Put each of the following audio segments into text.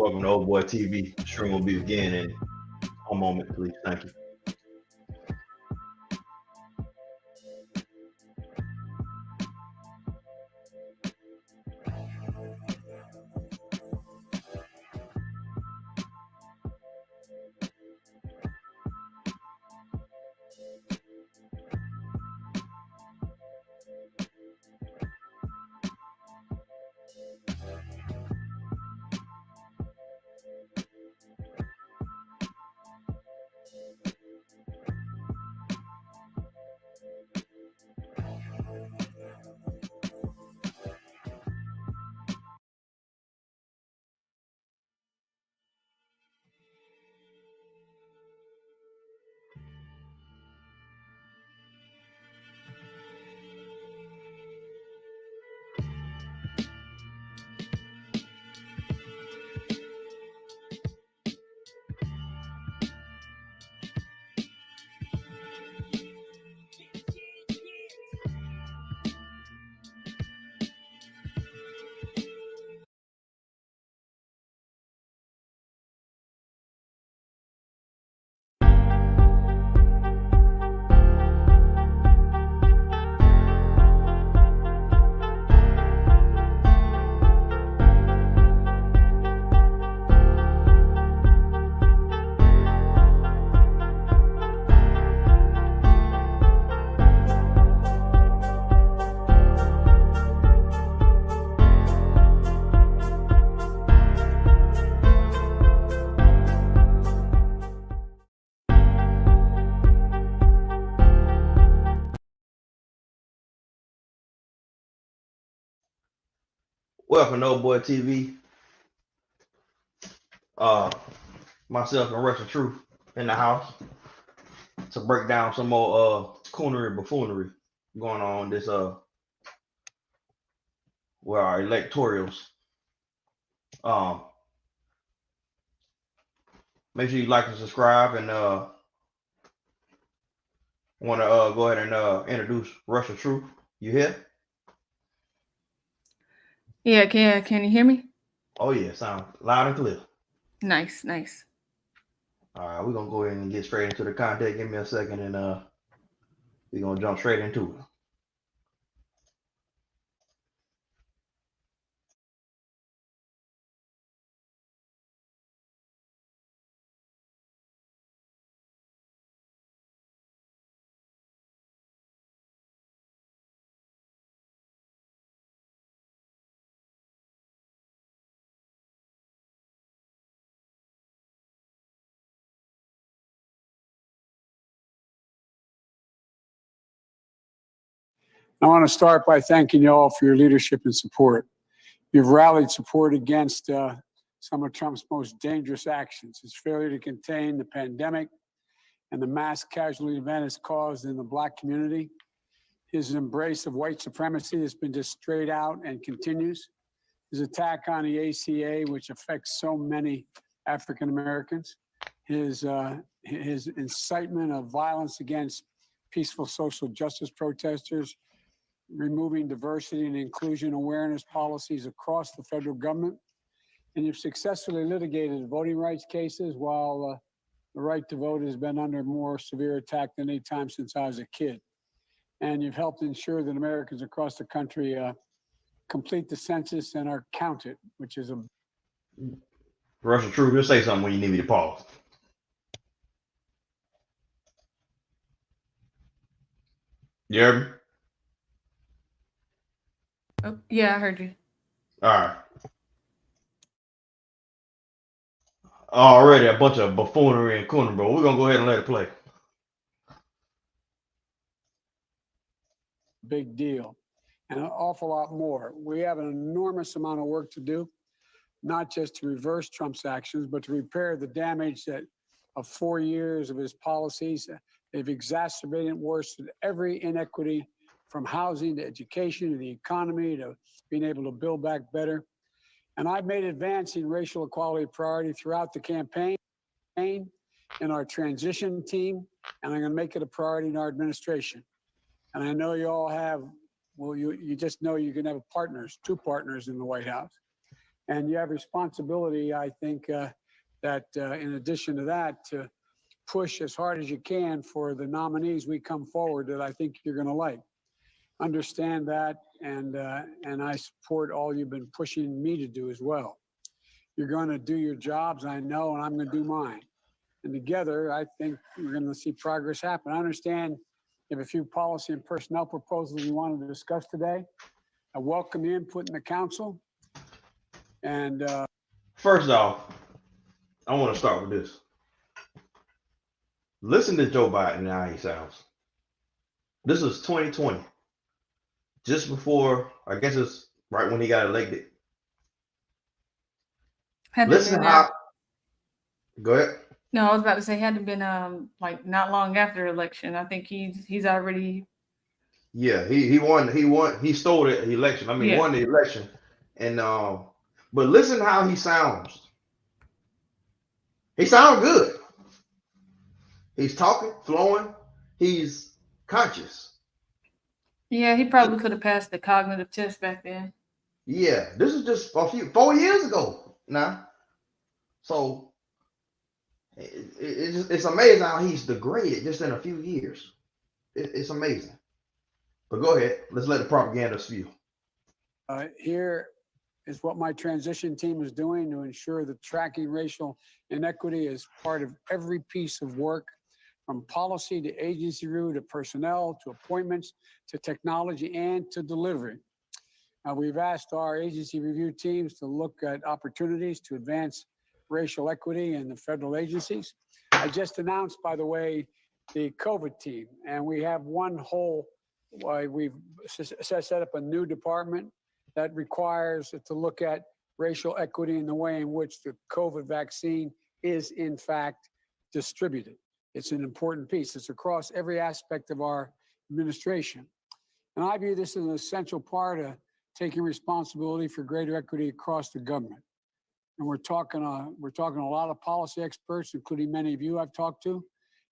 Welcome to Old Boy TV. The stream will begin in a moment, please. Thank you. Welcome to Old Boy TV. Myself and Russell Truth in the house to break down some more coonery buffoonery going on this where our electorals. Make sure you like and subscribe, and want to go ahead and introduce Russell Truth. You here? Yeah, can you hear me? Oh yeah, sound loud and clear. Nice. All right, we're gonna go ahead and get straight into the content. Give me a second, and we're gonna jump straight into it. I want to start by thanking you all for your leadership and support. You've rallied support against some of Trump's most dangerous actions, his failure to contain the pandemic and the mass casualty event it's caused in the Black community, his embrace of white supremacy that's been just straight out and continues, his attack on the ACA, which affects so many African Americans, his incitement of violence against peaceful social justice protesters, removing diversity and inclusion awareness policies across the federal government. And you've successfully litigated voting rights cases while the right to vote has been under more severe attack than any time since I was a kid. And you've helped ensure that Americans across the country complete the census and are counted, which is a... Russell Truth, just say something when you need me to pause. You heard me? Oh, yeah, I heard you. All right. Already a bunch of buffoonery and coonery, but we're gonna go ahead and let it play. Big deal. And an awful lot more. We have an enormous amount of work to do, not just to reverse Trump's actions, but to repair the damage that of 4 years of his policies. They've exacerbated and worsened every inequity, from housing to education to the economy to being able to build back better. And I've made advancing racial equality a priority throughout the campaign, in our transition team, and I'm going to make it a priority in our administration. And I know you all have, well, you just know you can have partners, 2 partners in the White House. And you have responsibility, I think, that in addition to that, to push as hard as you can for the nominees we come forward that I think you're going to like. Understand that, and I support all you've been pushing me to do as well. You're going to do your jobs, I know, and I'm going to do mine. And together, I think we're going to see progress happen. I understand you have a few policy and personnel proposals you wanted to discuss today. I welcome your input in the council. And First off, I want to start with this. Listen to Joe Biden and how he sounds. This is 2020. Just before, I guess it's right when he got elected. Listen how. Go ahead. No, I was about to say hadn't been like not long after election. I think he's already. Yeah, he won. He stole the election. I mean, Yeah. won the election. And but listen how he sounds. He sounds good. He's talking, flowing. He's conscious. Yeah, he probably could have passed the cognitive test back then. Yeah, this is just 4 years ago now. So it's amazing how he's degraded just in a few years. It's amazing. But go ahead. Let's let the propaganda spew. Here is what my transition team is doing to ensure that tracking racial inequity is part of every piece of work, from policy to agency review to personnel to appointments to technology and to delivery. We've asked our agency review teams to look at opportunities to advance racial equity in the federal agencies. I just announced, by the way, the COVID team, and we have we've set up a new department that requires to look at racial equity in the way in which the COVID vaccine is in fact distributed. It's an important piece. It's across every aspect of our administration. And I view this as an essential part of taking responsibility for greater equity across the government. And we're talking to a lot of policy experts, including many of you I've talked to,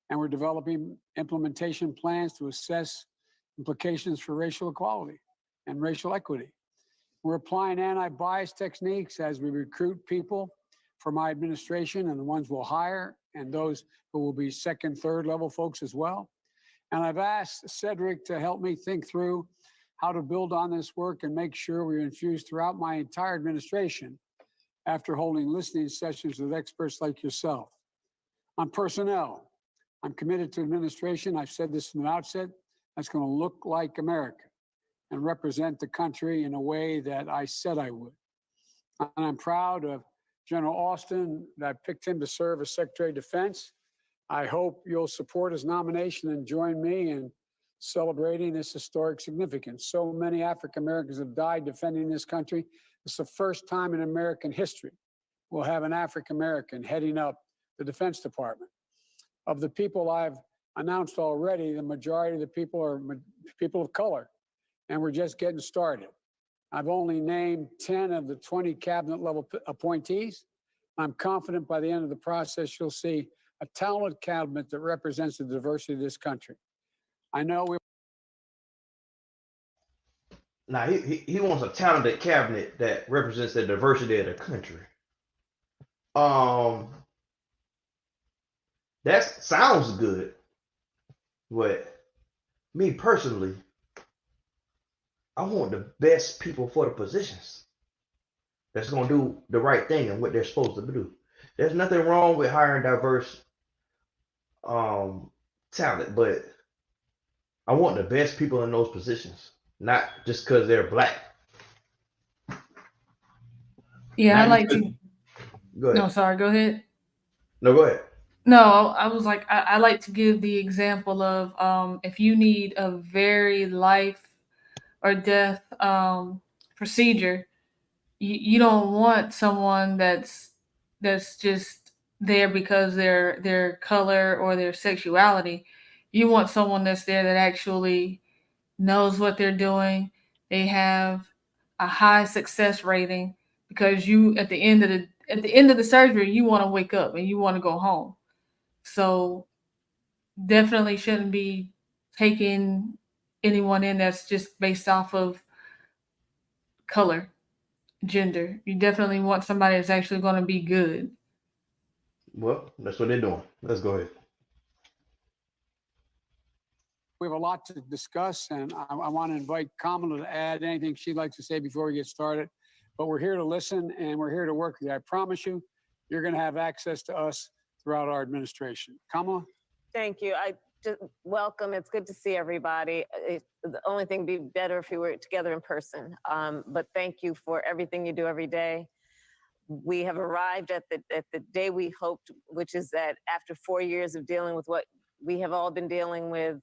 and we're developing implementation plans to assess implications for racial equality and racial equity. We're applying anti-bias techniques as we recruit people for my administration, and the ones we'll hire, and those who will be second, third level folks as well. And I've asked Cedric to help me think through how to build on this work and make sure we infuse throughout my entire administration after holding listening sessions with experts like yourself. On personnel, I'm committed to administration. I've said this from the outset, that's going to look like America and represent the country in a way that I said I would. And I'm proud of General Austin, that I picked him to serve as Secretary of Defense. I hope you'll support his nomination and join me in celebrating this historic significance. So many African Americans have died defending this country. It's the first time in American history we'll have an African American heading up the Defense Department. Of the people I've announced already, the majority of the people are people of color, and we're just getting started. I've only named 10 of the 20 cabinet level appointees. I'm confident by the end of the process, you'll see a talented cabinet that represents the diversity of this country. I know we. Now he wants a talented cabinet that represents the diversity of the country. That sounds good, but me personally, I want the best people for the positions that's going to do the right thing and what they're supposed to do. There's nothing wrong with hiring diverse talent, but I want the best people in those positions, not just because they're black. Yeah, Not I like just to. Go ahead. No, sorry, go ahead. No, go ahead. No, I was like, I like to give the example of if you need a very life or death procedure, you don't want someone that's just there because their color or their sexuality. You want someone that's there that actually knows what they're doing. They have a high success rating because you at the end of the surgery, you want to wake up and you want to go home. So definitely shouldn't be taking anyone in that's just based off of color. gender. You definitely want somebody that's actually going to be good. Well, that's what they're doing. Let's go ahead. We have a lot to discuss, and I want to invite Kamala to add anything she'd like to say before we get started. But we're here to listen, and we're here to work with you. I promise you, you're going to have access to us throughout our administration. Kamala? Thank you. I just welcome. It's good to see everybody. The only thing would be better if we were together in person. But thank you for everything you do every day. We have arrived at the day we hoped, which is that after 4 years of dealing with what we have all been dealing with,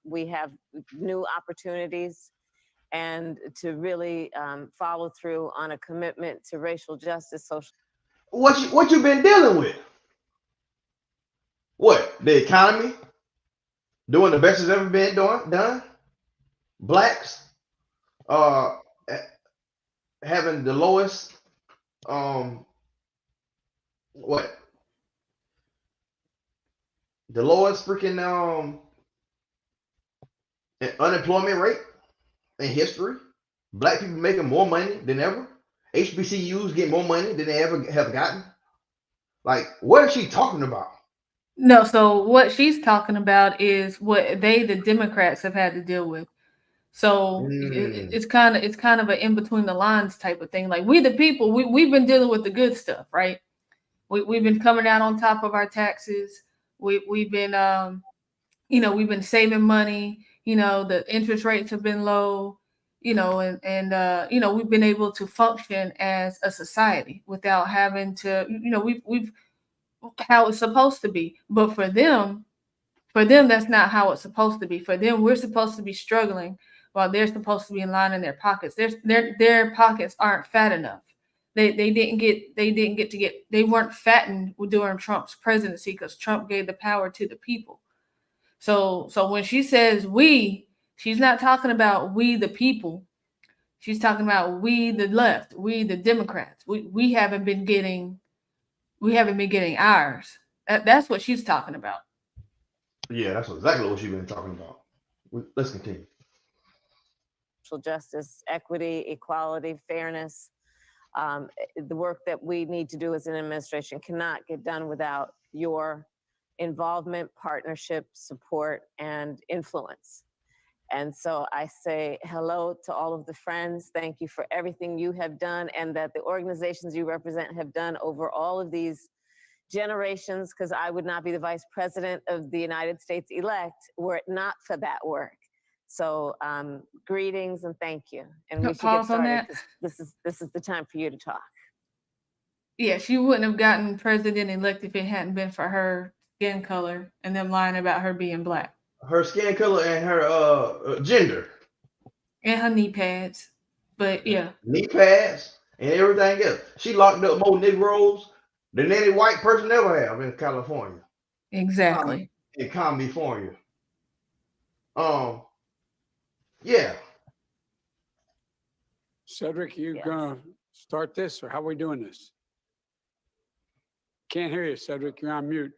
we have new opportunities, and to really follow through on a commitment to racial justice, social. What you been dealing with? What, the economy doing the best it's ever been done? Blacks uh having the lowest what the lowest freaking unemployment rate in history. Black people making more money than ever. HBCUs get more money than they ever have gotten. Like, what is she talking about? No, so what she's talking about is what the Democrats, have had to deal with. So Mm, it's kind of an in between the lines type of thing. Like we the people, we've been dealing with the good stuff, right? We've been coming out on top of our taxes. We've been we've been saving money. The interest rates have been low. We've been able to function as a society without having to. We've how it's supposed to be. But for them, that's not how it's supposed to be. For them, we're supposed to be struggling while they're supposed to be lining their pockets. Their pockets aren't fat enough. They weren't fattened during Trump's presidency because Trump gave the power to the people. So when she says we, she's not talking about we the people. She's talking about we the left, we the Democrats. We haven't been getting ours. That's what she's talking about. yeah, that's exactly what she's been talking about. Let's continue. Social justice, equity, equality, fairness. The work that we need to do as an administration cannot get done without your involvement, partnership, support, and influence. And so I say hello to all of the friends. Thank you for everything you have done and that the organizations you represent have done over all of these generations, because I would not be the vice president of the United States elect were it not for that work. So greetings and thank you. And we should get Pause on started that. because this is the time for you to talk. Yeah, she wouldn't have gotten president elect if it hadn't been for her skin color and them lying about her being black Her skin color and her gender, and her knee pads. But yeah, knee pads, and everything else. She locked up more Negroes than any white person ever have in California. exactly. In California. Um, yeah. Cedric, you Yes. gonna start this, or how are we doing this? Can't hear you, Cedric. You're on mute.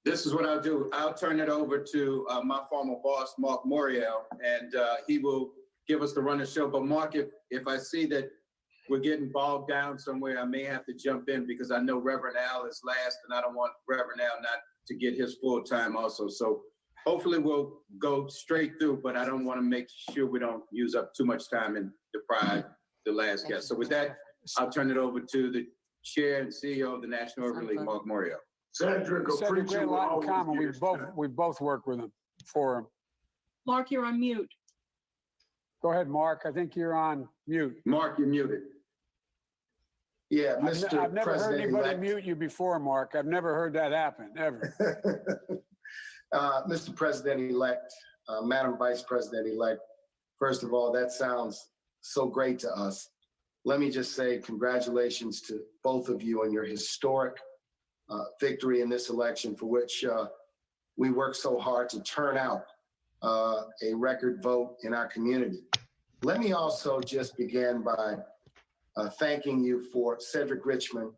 This is what I'll do. I'll turn it over to my former boss, Mark Morial, and he will give us the run of the show. But Mark, if I see that we're getting bogged down somewhere, I may have to jump in because I know Reverend Al is last, and I don't want Reverend Al not to get his full time also. So hopefully we'll go straight through, but I don't want to make sure we don't use up too much time and deprive the last guest. So with that, I'll turn it over to the Chair and CEO of the National Urban League, Mark Morial. Cedric, we had a lot in common. We both work with him for him. Mark, you're on mute. Go ahead, Mark. I think you're on mute. Mark, you're muted. Yeah, Mr. I've never heard anybody President-elect. mute you before, Mark. I've never heard that happen, ever. Mr. President-elect, Madam Vice President-elect, first of all, that sounds so great to us. Let me just say congratulations to both of you on your historic victory in this election, for which we worked so hard to turn out a record vote in our community. Let me also just begin by thanking you for Cedric Richmond,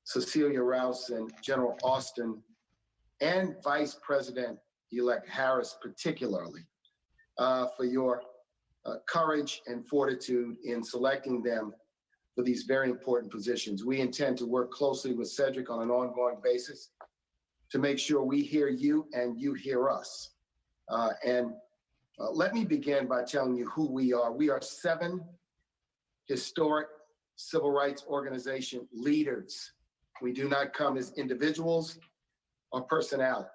Cecilia Rouse, and General Austin, and Vice President-elect Harris particularly, for your courage and fortitude in selecting them for these very important positions. We intend to work closely with Cedric on an ongoing basis to make sure we hear you and you hear us. Let me begin by telling you who we are. We are 7 historic civil rights organization leaders. We do not come as individuals or personalities.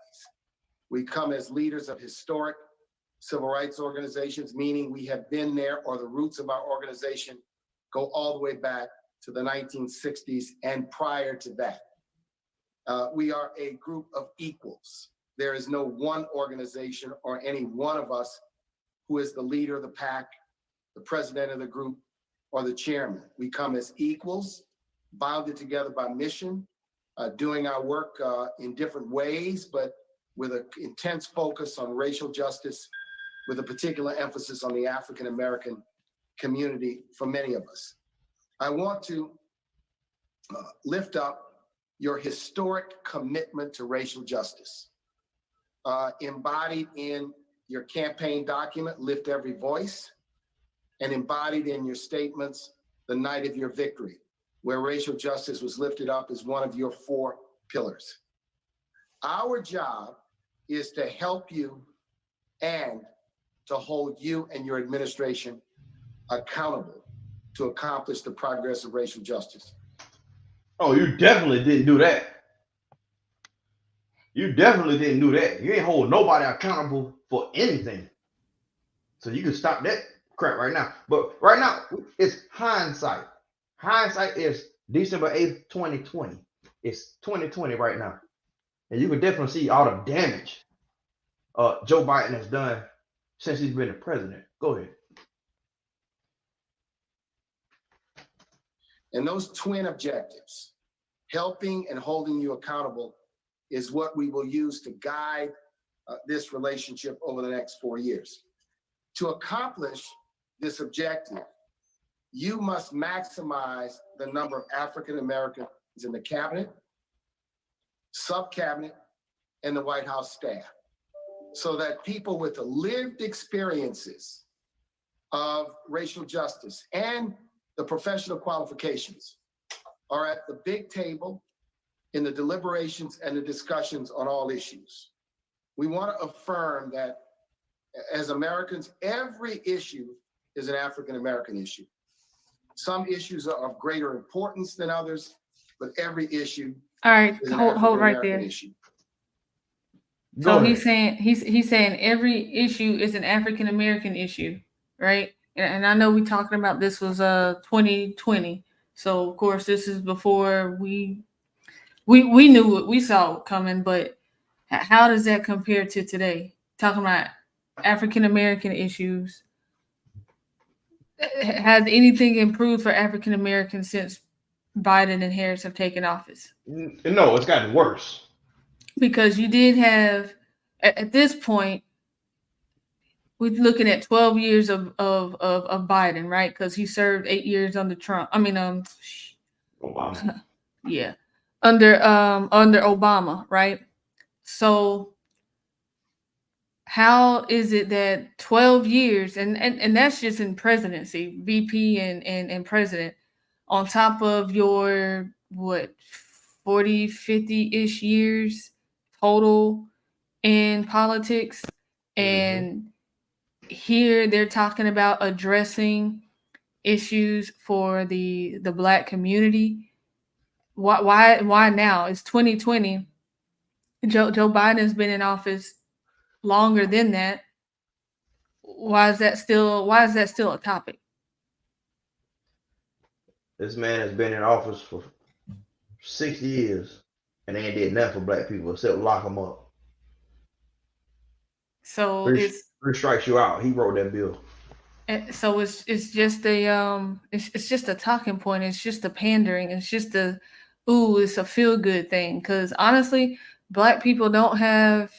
We come as leaders of historic civil rights organizations, meaning we have been there, or the roots of our organization go all the way back to the 1960s and prior to that. We are a group of equals. There is no one organization or any one of us who is the leader of the pack, the president of the group, or the chairman. We come as equals, bounded together by mission, doing our work in different ways, but with an intense focus on racial justice, with a particular emphasis on the African-American community for many of us. I want to lift up your historic commitment to racial justice, embodied in your campaign document, Lift Every Voice, and embodied in your statements, the night of your victory, where racial justice was lifted up as one of your 4 pillars. Our job is to help you and to hold you and your administration accountable to accomplish the progress of racial justice. Oh, you definitely didn't do that. You definitely didn't do that. You ain't hold nobody accountable for anything. So you can stop that crap right now. But right now, it's hindsight. Hindsight is December 8th, 2020. It's 2020 right now. And you can definitely see all the damage Joe Biden has done since he's been the president. Go ahead. And those twin objectives, helping and holding you accountable, is what we will use to guide this relationship over the next 4 years. To accomplish this objective, you must maximize the number of African Americans in the cabinet, sub-cabinet, and the White House staff, so that people with the lived experiences of racial justice and the professional qualifications are at the big table in the deliberations and the discussions on all issues. We want to affirm that as Americans, every issue is an African-American issue. Some issues are of greater importance than others, but every issue All right, is an hold right African-American there. issue. So he's saying every issue is an African American issue, right? And I know we talking about this was 2020. So of course this is before we knew what we saw coming, but how does that compare to today? Talking about African American issues. Has anything improved for African Americans since Biden and Harris have taken office? No, it's gotten worse. Because you did have, at this point, we're looking at 12 years of Biden, right? Because he served 8 years under Trump. I mean, Obama. yeah, under Obama, right? So how is it that 12 years, and that's just in presidency, VP and president, on top of your, what, 40, 50-ish years total in politics, and here they're talking about addressing issues for the Black community. Why now? It's 2020. Joe Biden has been in office longer than that. Why is that still a topic? This man has been in office for 60 years and they ain't did nothing for Black people except lock them up. So Three strikes you out. He wrote that bill. So it's just it's just a talking point. It's just a pandering. It's just it's a feel good thing. Because honestly, Black people don't have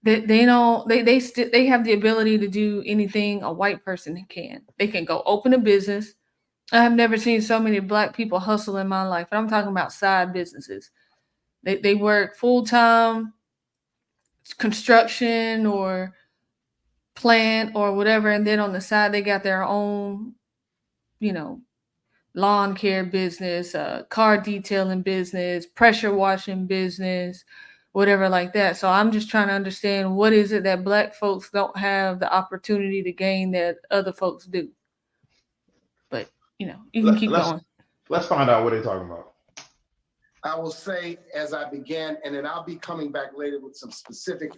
they have the ability to do anything a white person can. They can go open a business. I have never seen so many Black people hustle in my life. And I'm talking about side businesses. They work full time construction or plant or whatever, and then on the side they got their own, you know, lawn care business, car detailing business, pressure washing business, whatever like that. So I'm just trying to understand, what is it that Black folks don't have the opportunity to gain that other folks do? But you can keep Let's going. find out what they're talking about. I will say, as I began, and then I'll be coming back later with some specific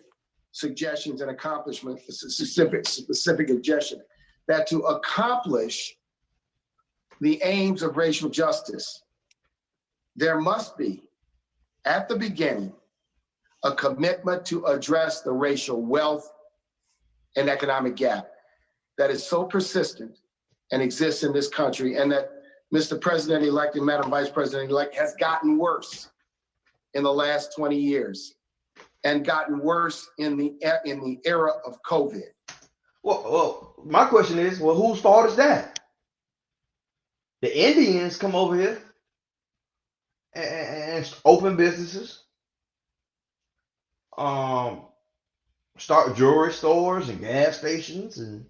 suggestions and accomplishments, specific suggestion, that to accomplish the aims of racial justice, there must be, at the beginning, a commitment to address the racial wealth and economic gap that is so persistent and exists in this country, and that Mr. President-elect and Madam Vice President-elect has gotten worse in the last 20 years and gotten worse in the era of COVID. Well, my question is, well, whose fault is that? The Indians come over here and open businesses, start jewelry stores and gas stations, and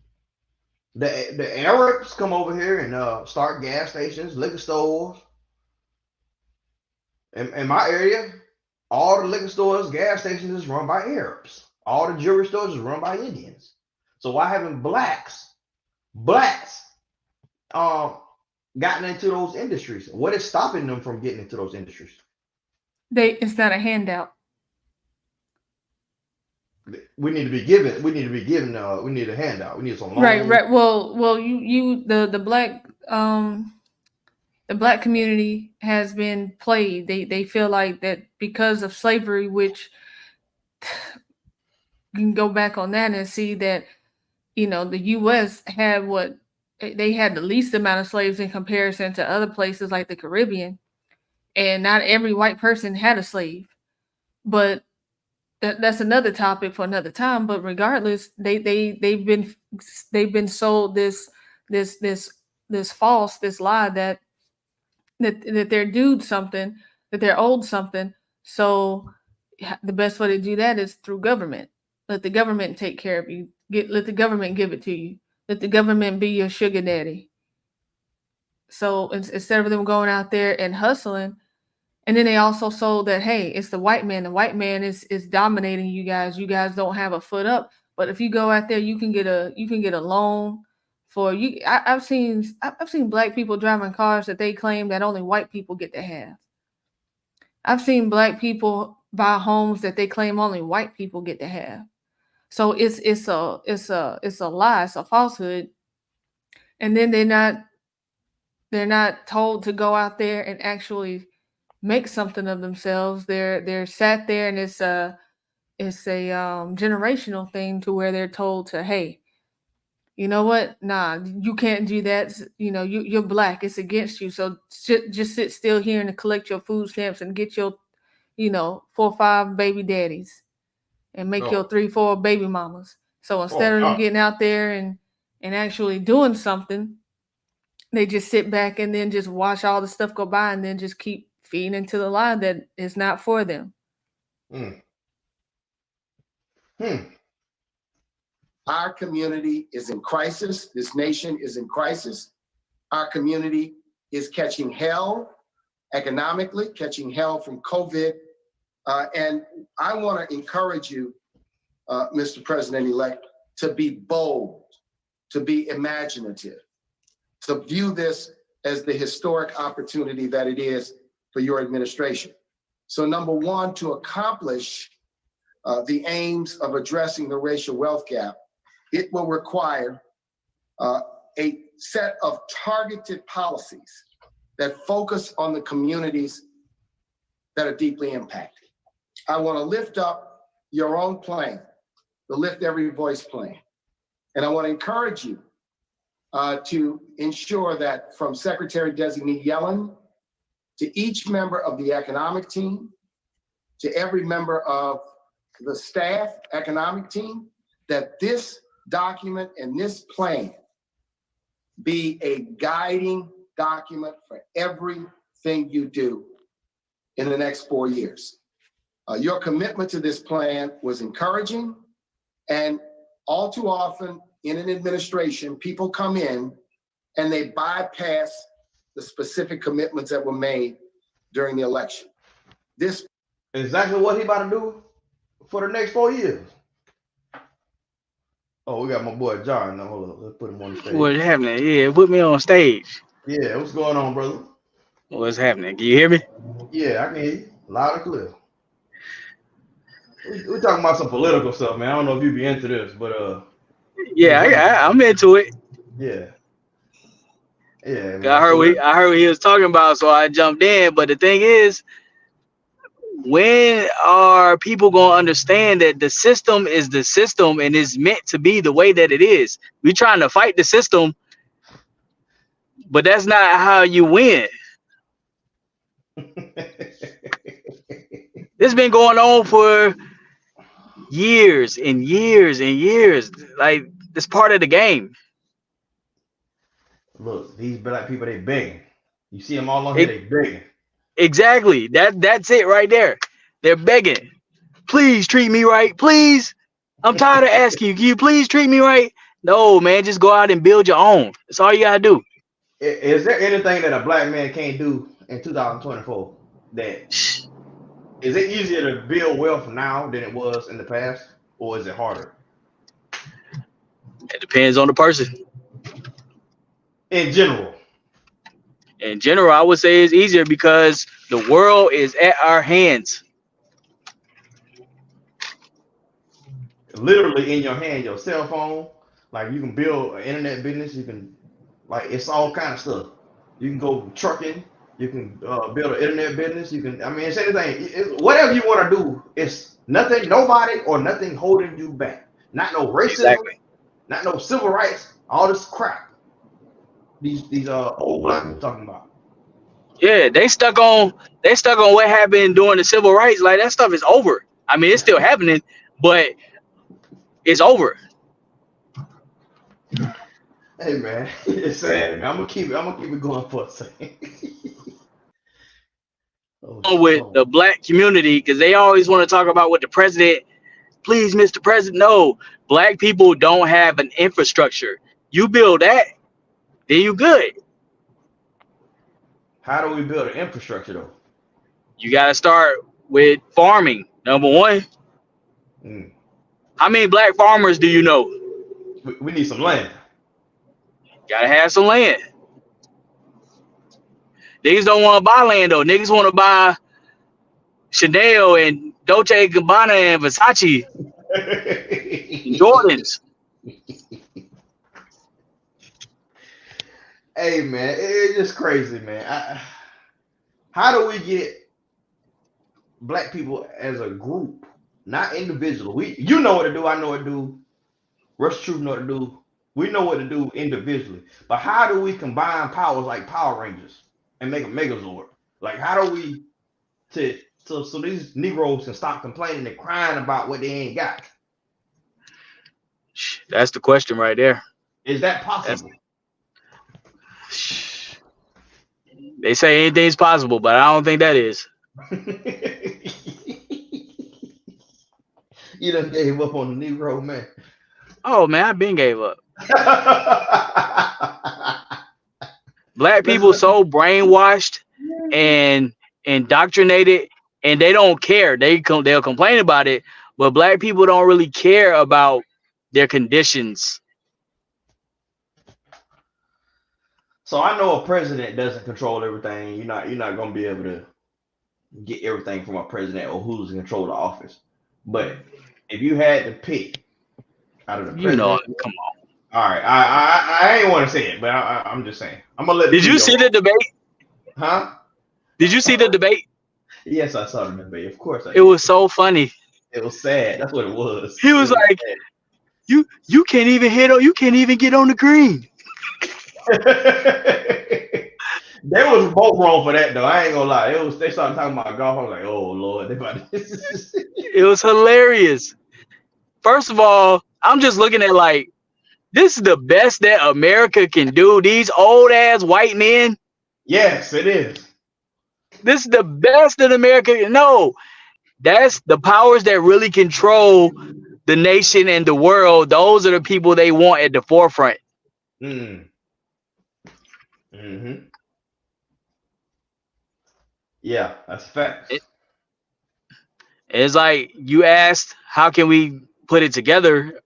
the Arabs come over here and start gas stations, liquor stores. In my area, all the liquor stores, gas stations is run by Arabs. All the jewelry stores is run by Indians. So why haven't blacks gotten into those industries? What is stopping them from getting into those industries? It's not a handout. We need to be given. We need a handout. We need some loans. Right. Well, you the black community has been played. They feel like that because of slavery, which you can go back on that and see that, the U.S. had they had the least amount of slaves in comparison to other places like the Caribbean, and not every white person had a slave. But that's another topic for another time. But regardless, they've been sold this false lie that they're dude something, that they're old something. So the best way to do that is through government. Let the government take care of you. Let the government give it to you. Let the government be your sugar daddy. So instead of them going out there and hustling, and then they also sold that, hey, it's the white man. The white man is dominating you guys. You guys don't have a foot up. But if you go out there, you can get a loan for you. I've seen black people driving cars that they claim that only white people get to have. I've seen black people buy homes that they claim only white people get to have. So it's a lie, it's a falsehood. And then they're not told to go out there and actually make something of themselves. They're sat there, and it's a generational thing to where they're told to, hey, you know what? Nah, you can't do that. You're black. It's against you. So just sit still here and collect your food stamps and get your 4 or 5 baby daddies and make your 3, 4 baby mamas. So instead of them getting out there and actually doing something, they just sit back and then just watch all the stuff go by and then just keep feeding into the lie that is not for them. Our community is in crisis. This nation is in crisis. Our community is catching hell economically, catching hell from COVID. And I want to encourage you, Mr. President-elect, to be bold, to be imaginative, to view this as the historic opportunity that it is for your administration. So number one, to accomplish the aims of addressing the racial wealth gap, it will require a set of targeted policies that focus on the communities that are deeply impacted. I want to lift up your own plan, the Lift Every Voice plan. And I want to encourage you to ensure that from Secretary-designate Yellen to each member of the economic team, to every member of the staff economic team, that this document and this plan be a guiding document for everything you do in the next 4 years. Your commitment to this plan was encouraging, and all too often in an administration, people come in and they bypass the specific commitments that were made during the election. This exactly what he about to do for the next 4 years. Oh, we got my boy John. Now, hold on. Let's put him on the stage. What's happening? Yeah, put me on stage. Yeah, what's going on, brother? What's happening? Can you hear me? Yeah, I can hear you loud and clear. We're talking about some political stuff, man. I don't know if you be into this, but Yeah, I'm into it. yeah, man. I heard what he was talking about, so I jumped in. But the thing is, when are people gonna understand that the system is the system and is meant to be the way that it is? We're trying to fight the system, but that's not how you win. This been going on for years and years and years. Like, it's part of the game. Look, these black people, they begging. You see them all on here, they begging. Exactly. That's it right there. They're begging. Please treat me right. Please. I'm tired of asking you. Can you please treat me right? No, man. Just go out and build your own. That's all you gotta do. Is there anything that a black man can't do in 2024? Is it easier to build wealth now than it was in the past, or is it harder? It depends on the person. In general. In general, I would say it's easier because the world is at our hands. Literally in your hand, your cell phone. Like, you can build an internet business. You can, like, it's all kind of stuff. You can go trucking. You can build an internet business. You can, I mean, it's anything. Whatever you want to do, it's nothing, nobody or nothing holding you back. Not no racism, Exactly. Not no civil rights, all this crap. These old black people talking about. Yeah, they stuck on what happened during the civil rights. Like, that stuff is over. I mean, it's still happening, but it's over. Hey man, it's sad. I'm gonna keep it going for a second. With the black community, because they always want to talk about what the president, please, Mr. President. No, black people don't have an infrastructure. You build that, then you good. How do we build an infrastructure though? You got to start with farming, number one. How many black farmers do you know? We need some land. Gotta have some land. Niggas don't want to buy land though. Niggas want to buy Chanel and Dolce & Gabbana and Versace and Jordans. Hey man, it's just crazy, man. How do we get black people as a group, not individual? You know what to do. I know what to do. Rush Truth know what to do. We know what to do individually. But how do we combine powers like Power Rangers and make a Megazord? Like, how do we so these Negroes can stop complaining and crying about what they ain't got? That's the question right there. Is that possible? They say anything's possible, but I don't think that is. You done gave up on the Negro, man. Oh man, I been gave up. Black people so brainwashed and indoctrinated, and they don't care. They'll complain about it, but black people don't really care about their conditions. So I know a president doesn't control everything. You're not gonna be able to get everything from a president or who's in control of the office. But if you had to pick out of the president, come on. All right, I ain't want to say it, but I'm just saying. I'm gonna let. Did you see the debate? Huh? Did you see the debate? Yes, I saw the debate. Of course, it was so funny. It was sad. That's what it was. He was like, sad. You can't even you can't even get on the green. They was both wrong for that though. I ain't gonna lie. They started talking about golf. I was like, oh Lord, It was hilarious. First of all, I'm just looking at like, this is the best that America can do. These old ass white men. Yes, it is. This is the best that America can. No, that's the powers that really control the nation and the world, those are the people they want at the forefront. Mm. Mm-hmm. Yeah, that's facts. It's like you asked, how can we put it together?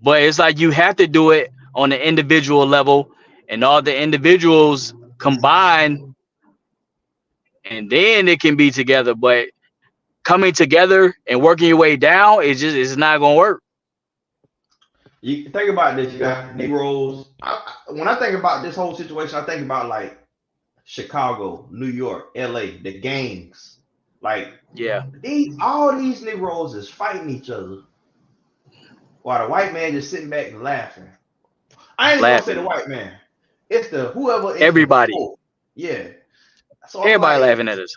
But it's like you have to do it on the individual level, and all the individuals combine, and then it can be together. But coming together and working your way down, it's not gonna work. You think about this. You got Negroes. When I think about this whole situation, I think about like Chicago, New York, LA, the gangs. Like Yeah, all these Negroes is fighting each other while the white man just sitting back and laughing. I ain't even gonna say the laughing. white man. It's the whoever is the Everybody, foe. Yeah. So I'm everybody like, laughing at us.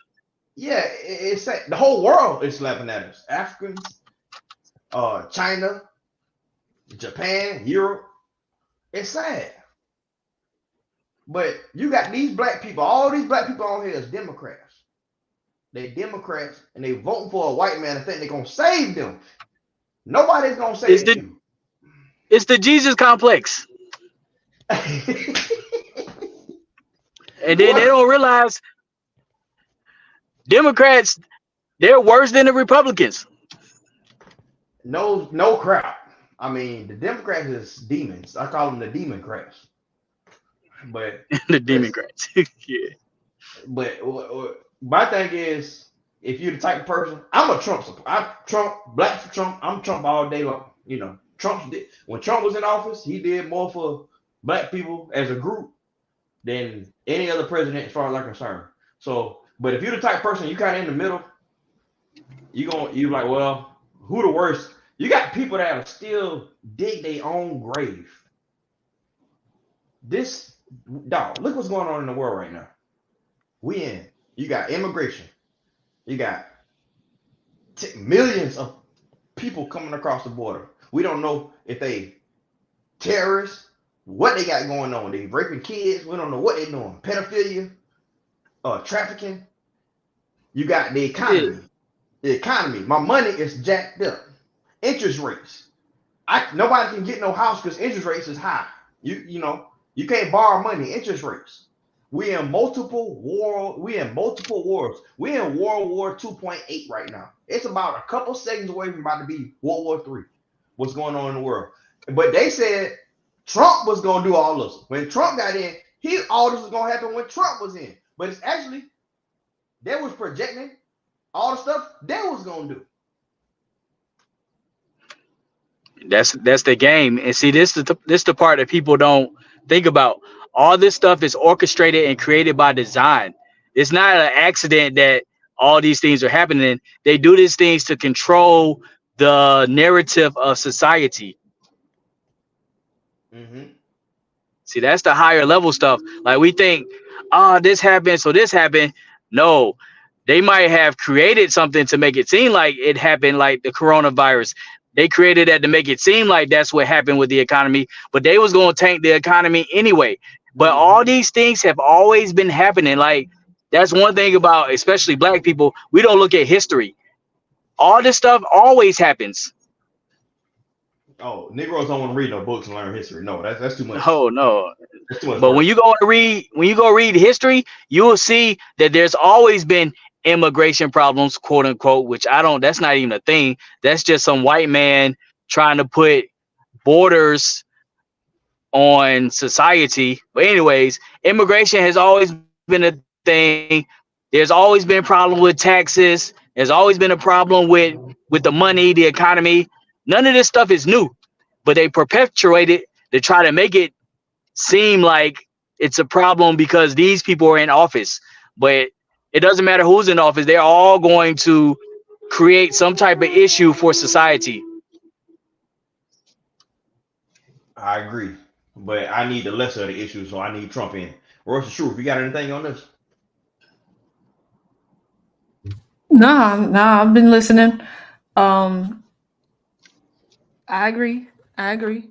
yeah, it's the whole world is laughing at us. Africans, China, Japan, Europe. It's sad. But you got these black people, all these black people on here is Democrats. They Democrats and they voting for a white man and think they're gonna save them. Nobody's gonna It's save the you. it's the Jesus complex, and then they What? don't realize Democrats, they're worse than the Republicans. No, no crap. I mean, the Democrats is demons. I call them the Democrats. But The listen, Democrats. Yeah. but my thing is, if you're the type of person, I'm a Trump supporter. I'm Trump, black for Trump. I'm Trump all day long. You know, Trump did when Trump was in office, he did more for black people as a group than any other president, as far as I'm concerned. So, but if you're the type of person, you kind of in the middle, you like, well, who the worst? You got people that are still dig their own grave. This dog, look what's going on in the world right now. You got immigration, you got millions of people coming across the border. We don't know if they terrorists, what they got going on. They raping kids. We don't know what they're doing. Pedophilia, trafficking. You got the Yeah. economy. The economy. My money is jacked up. Interest rates. Nobody can get no house because interest rates is high. You can't borrow money. Interest rates. We in multiple wars. We in World War 2.8 right now. It's about a couple seconds away from about to be World War 3. What's going on in the world? But they said Trump was gonna do all this. When Trump got in, all this was gonna happen when Trump was in. But it's actually they was projecting all the stuff they was gonna do. That's the game. And see, this the part that people don't think about. All this stuff is orchestrated and created by design. It's not an accident that all these things are happening. They do these things to control the narrative of society. Mm-hmm. See, that's the higher level stuff. Like we think, oh, this happened, so this happened. No, they might have created something to make it seem like it happened, like the coronavirus. They created that to make it seem like that's what happened with the economy, but they was going to tank the economy anyway. But all Mm-hmm. these things have always been happening. Like that's one thing about especially black people. We don't look at history. All this stuff always happens. Oh, Negroes don't want to read no books and learn history. No, that's too much. Oh no. That's too much But work. when you go read history, you will see that there's always been immigration problems, quote unquote, which I don't, that's not even a thing. That's just some white man trying to put borders on society. But anyways, immigration has always been a thing. There's always been a problem with taxes. There's always been a problem with the money, the economy. None of this stuff is new, but they perpetuate it to try to make it seem like it's a problem because these people are in office. But it doesn't matter who's in office, they're all going to create some type of issue for society. I agree, but I need the lesser of the issue, so I need Trump in. Royce the Truth, you got anything on this? Nah, I've been listening. Um, I agree. I agree.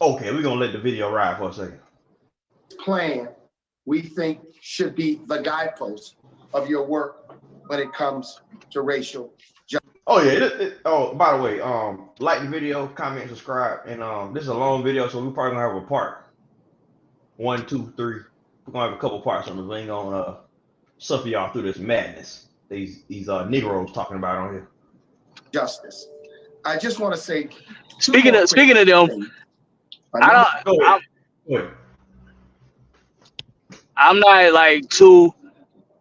Okay, we're gonna let the video ride for a second. Plan, we think should be the guidepost of your work when it comes to racial justice. Oh yeah. Oh, by the way, like the video, comment, subscribe, and this is a long video, so we're probably gonna have a part 1, 2, 3. We're gonna have a couple parts on this. We ain't gonna suffer y'all through this madness. These Negroes talking about on here. Justice. I just want to say Speaking of them, I Go don't. ahead. Go ahead. I'm not like too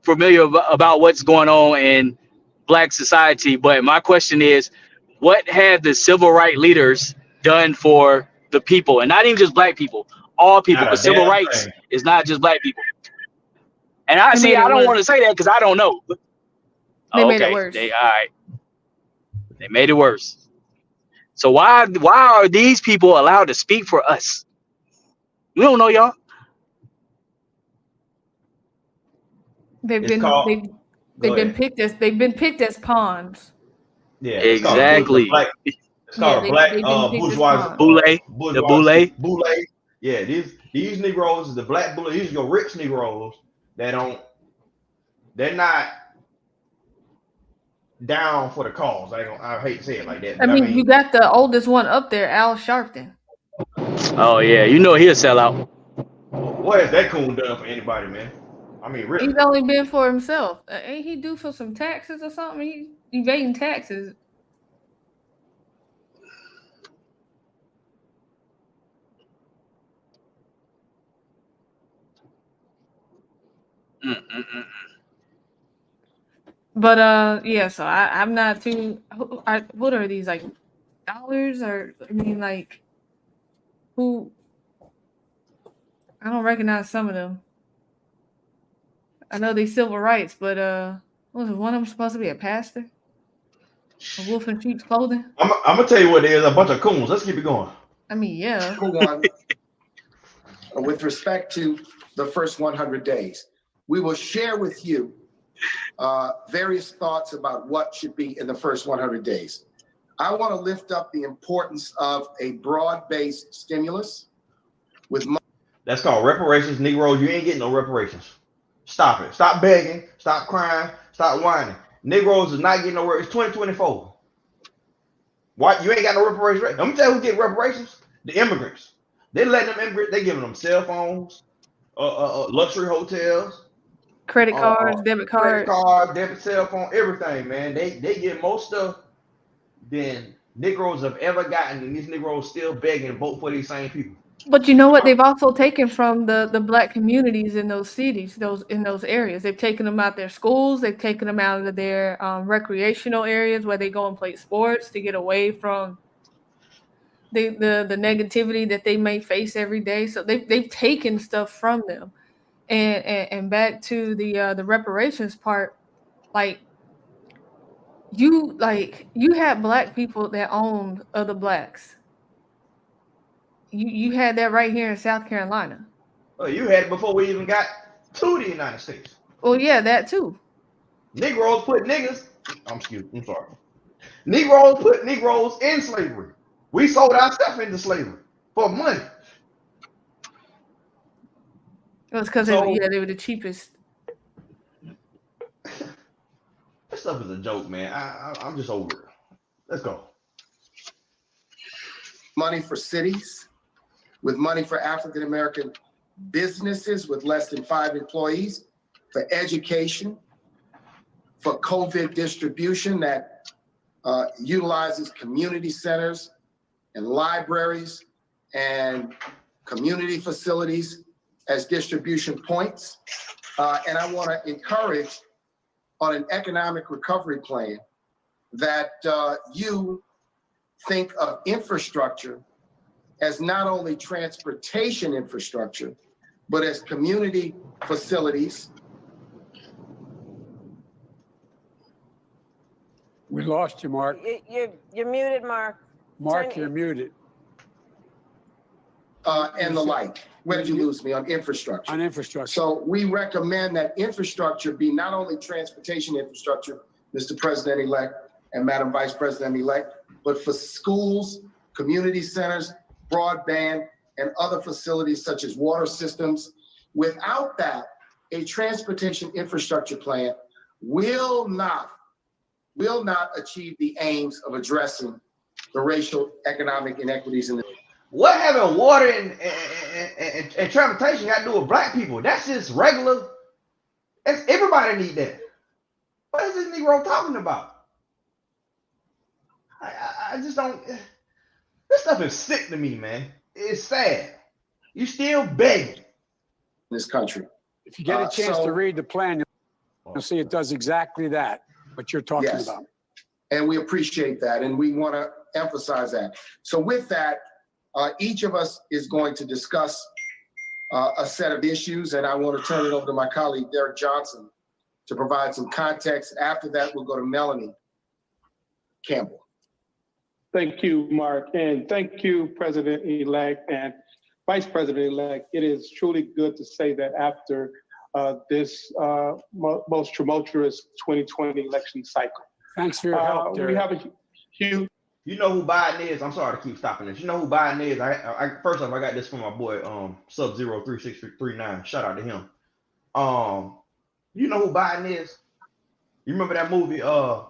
familiar about what's going on in Black society, but my question is, what have the civil rights leaders done for the people, and not even just Black people, all people? Not Because a civil damn rights thing. is not just Black people. And I They see. made I it don't worse. want to say that because I don't know. They Oh, made it okay, worse. they all right. They made it worse. So why are these people allowed to speak for us? We don't know y'all. They've It's been called. they've Go ahead. they've been picked as pawns. Yeah, it's called the Exactly. black. It's Yeah, called a black they've been picked as bourgeoisie pawns. The boule. boule. Yeah, these Negroes is the black boule. These are your rich Negroes that don't. They're not down for the cause. I hate to say it like that, I but I mean, you mean, got the oldest one up there, Al Sharpton. Oh yeah, you know he'll sell out. what has that coon done for anybody, man? I mean, really. He's only been for himself. Ain't he due for some taxes or something? He's evading taxes. Mm-mm-mm. But yeah. So I'm not too. What are these like dollars or I mean like who? I don't recognize some of them. I know they civil rights, but was it one of them supposed to be a pastor? A wolf in sheep's clothing? I'm gonna tell you what it is. A bunch of coons. Let's keep it going. I mean, yeah. Number one, with respect to the first 100 days, we will share with you various thoughts about what should be in the first 100 days. I want to lift up the importance of a broad-based stimulus with money. That's called reparations, Negroes. You ain't getting no reparations. Stop it. Stop begging. Stop crying. Stop whining. Negroes is not getting no reparations. It's 2024. What? You ain't got no reparations. Let me tell you who get reparations. The immigrants. They letting them immigrants. They giving them cell phones, luxury hotels, Credit cards, debit credit cards. card, debit cell phone, everything. Man, they get more stuff than Negroes have ever gotten, and these Negroes still begging to vote for these same people. But you know what? They've also taken from the black communities in those cities, those areas. They've taken them out their schools. They've taken them out of their recreational areas where they go and play sports to get away from the negativity that they may face every day. So they've taken stuff from them, and back to the reparations part, like you had black people that owned other blacks. You had that right here in South Carolina. Well, you had it before we even got to the United States. Well, yeah, that too. Negroes put niggas. I'm sorry. Negroes put Negroes in slavery. We sold ourselves into slavery for money. It was because So they were the cheapest. this stuff is a joke, man. I'm just over it. Let's go. Money for cities, with money for African American businesses with less than 5 employees, for education, for COVID distribution that utilizes community centers and libraries and community facilities as distribution points. And I want to encourage on an economic recovery plan that you think of infrastructure as not only transportation infrastructure, but as community facilities. We lost you, Mark. You're muted, Mark. Mark, you're muted. And the like. Where did you lose me? On infrastructure. On infrastructure. So we recommend that infrastructure be not only transportation infrastructure, Mr. President-elect and Madam Vice President-elect, but for schools, community centers, broadband, and other facilities such as water systems. Without that, a transportation infrastructure plan will not will not achieve the aims of addressing the racial economic inequities in the. What having water and transportation got to do with black people? That's just regular. Everybody need that. What is this Negro talking about? I just don't. This stuff is sick to me, man. It's sad. You still begging. This country. If you get a chance to read the plan, you'll see it does exactly that, what you're talking about. And we appreciate that, and we want to emphasize that. So with that, each of us is going to discuss a set of issues, and I want to turn it over to my colleague, Derek Johnson, to provide some context. After that, we'll go to Melanie Campbell. Thank you, Mark, and thank you, President-elect and Vice President-elect. It is truly good to say that after this most tumultuous 2020 election cycle. Thanks for your help, Derek. We have a huge. You know who Biden is? I'm sorry to keep stopping this. You know who Biden is? First off, I got this from my boy Sub-Zero 3639. Shout out to him. You know who Biden is? You remember that movie, The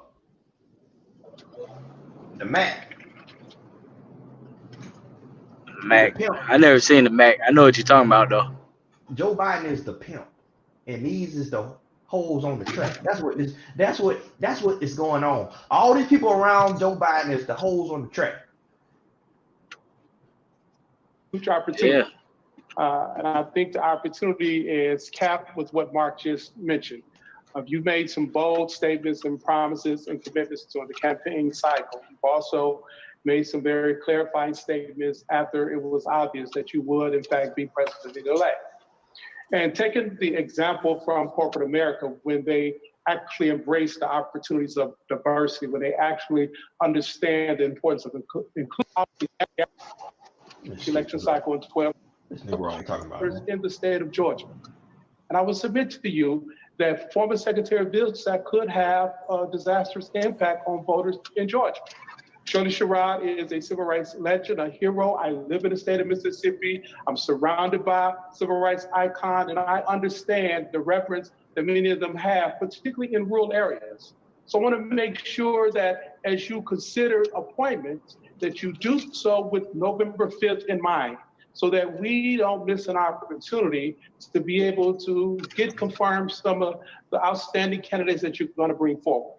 Mac? Mac. I never seen the Mac. I know what you're talking about though. Joe Biden is the pimp, and these is the holes on the track. That's what is going on. All these people around Joe Biden is the holes on the track. Huge opportunity. Yeah. And I think the opportunity is capped with what Mark just mentioned. You've made some bold statements and promises and commitments during the campaign cycle. You've also made some very clarifying statements after it was obvious that you would, in fact, be president-elect. And taking the example from corporate America, when they actually embrace the opportunities of diversity, when they actually understand the importance of inclusion, election cycle in 12 in the state of Georgia. And I would submit to you that former Secretary of Vilsack could have a disastrous impact on voters in Georgia. Shirley Sherrod is a civil rights legend, a hero. I live in the state of Mississippi. I'm surrounded by civil rights icons, and I understand the reverence that many of them have, particularly in rural areas. So I want to make sure that as you consider appointments, that you do so with November 5th in mind, so that we don't miss an opportunity to be able to get confirmed some of the outstanding candidates that you're going to bring forward.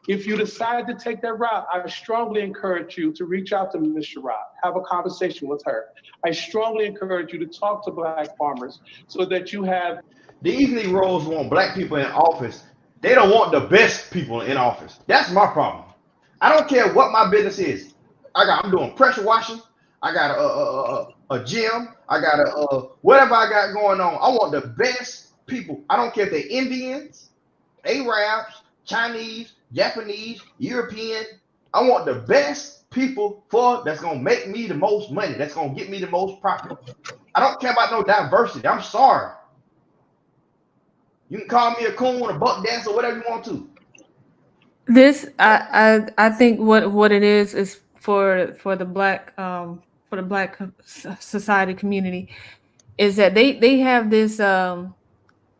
If you decide to take that route, I strongly encourage you to reach out to Ms. Sherrod, have a conversation with her. I strongly encourage you to talk to Black farmers so that you have. These Negroes want black people in office. They don't want the best people in office. That's my problem. I don't care what my business is. I'm doing pressure washing. I got a gym. I got whatever I got going on. I want the best people. I don't care if they're Indians, Arabs, Chinese, Japanese, European. I want the best people that's gonna make me the most money. That's gonna get me the most profit. I don't care about no diversity. I'm sorry. You can call me a coon, a buck dancer, whatever you want to. I think what it is for the black society community is that they have this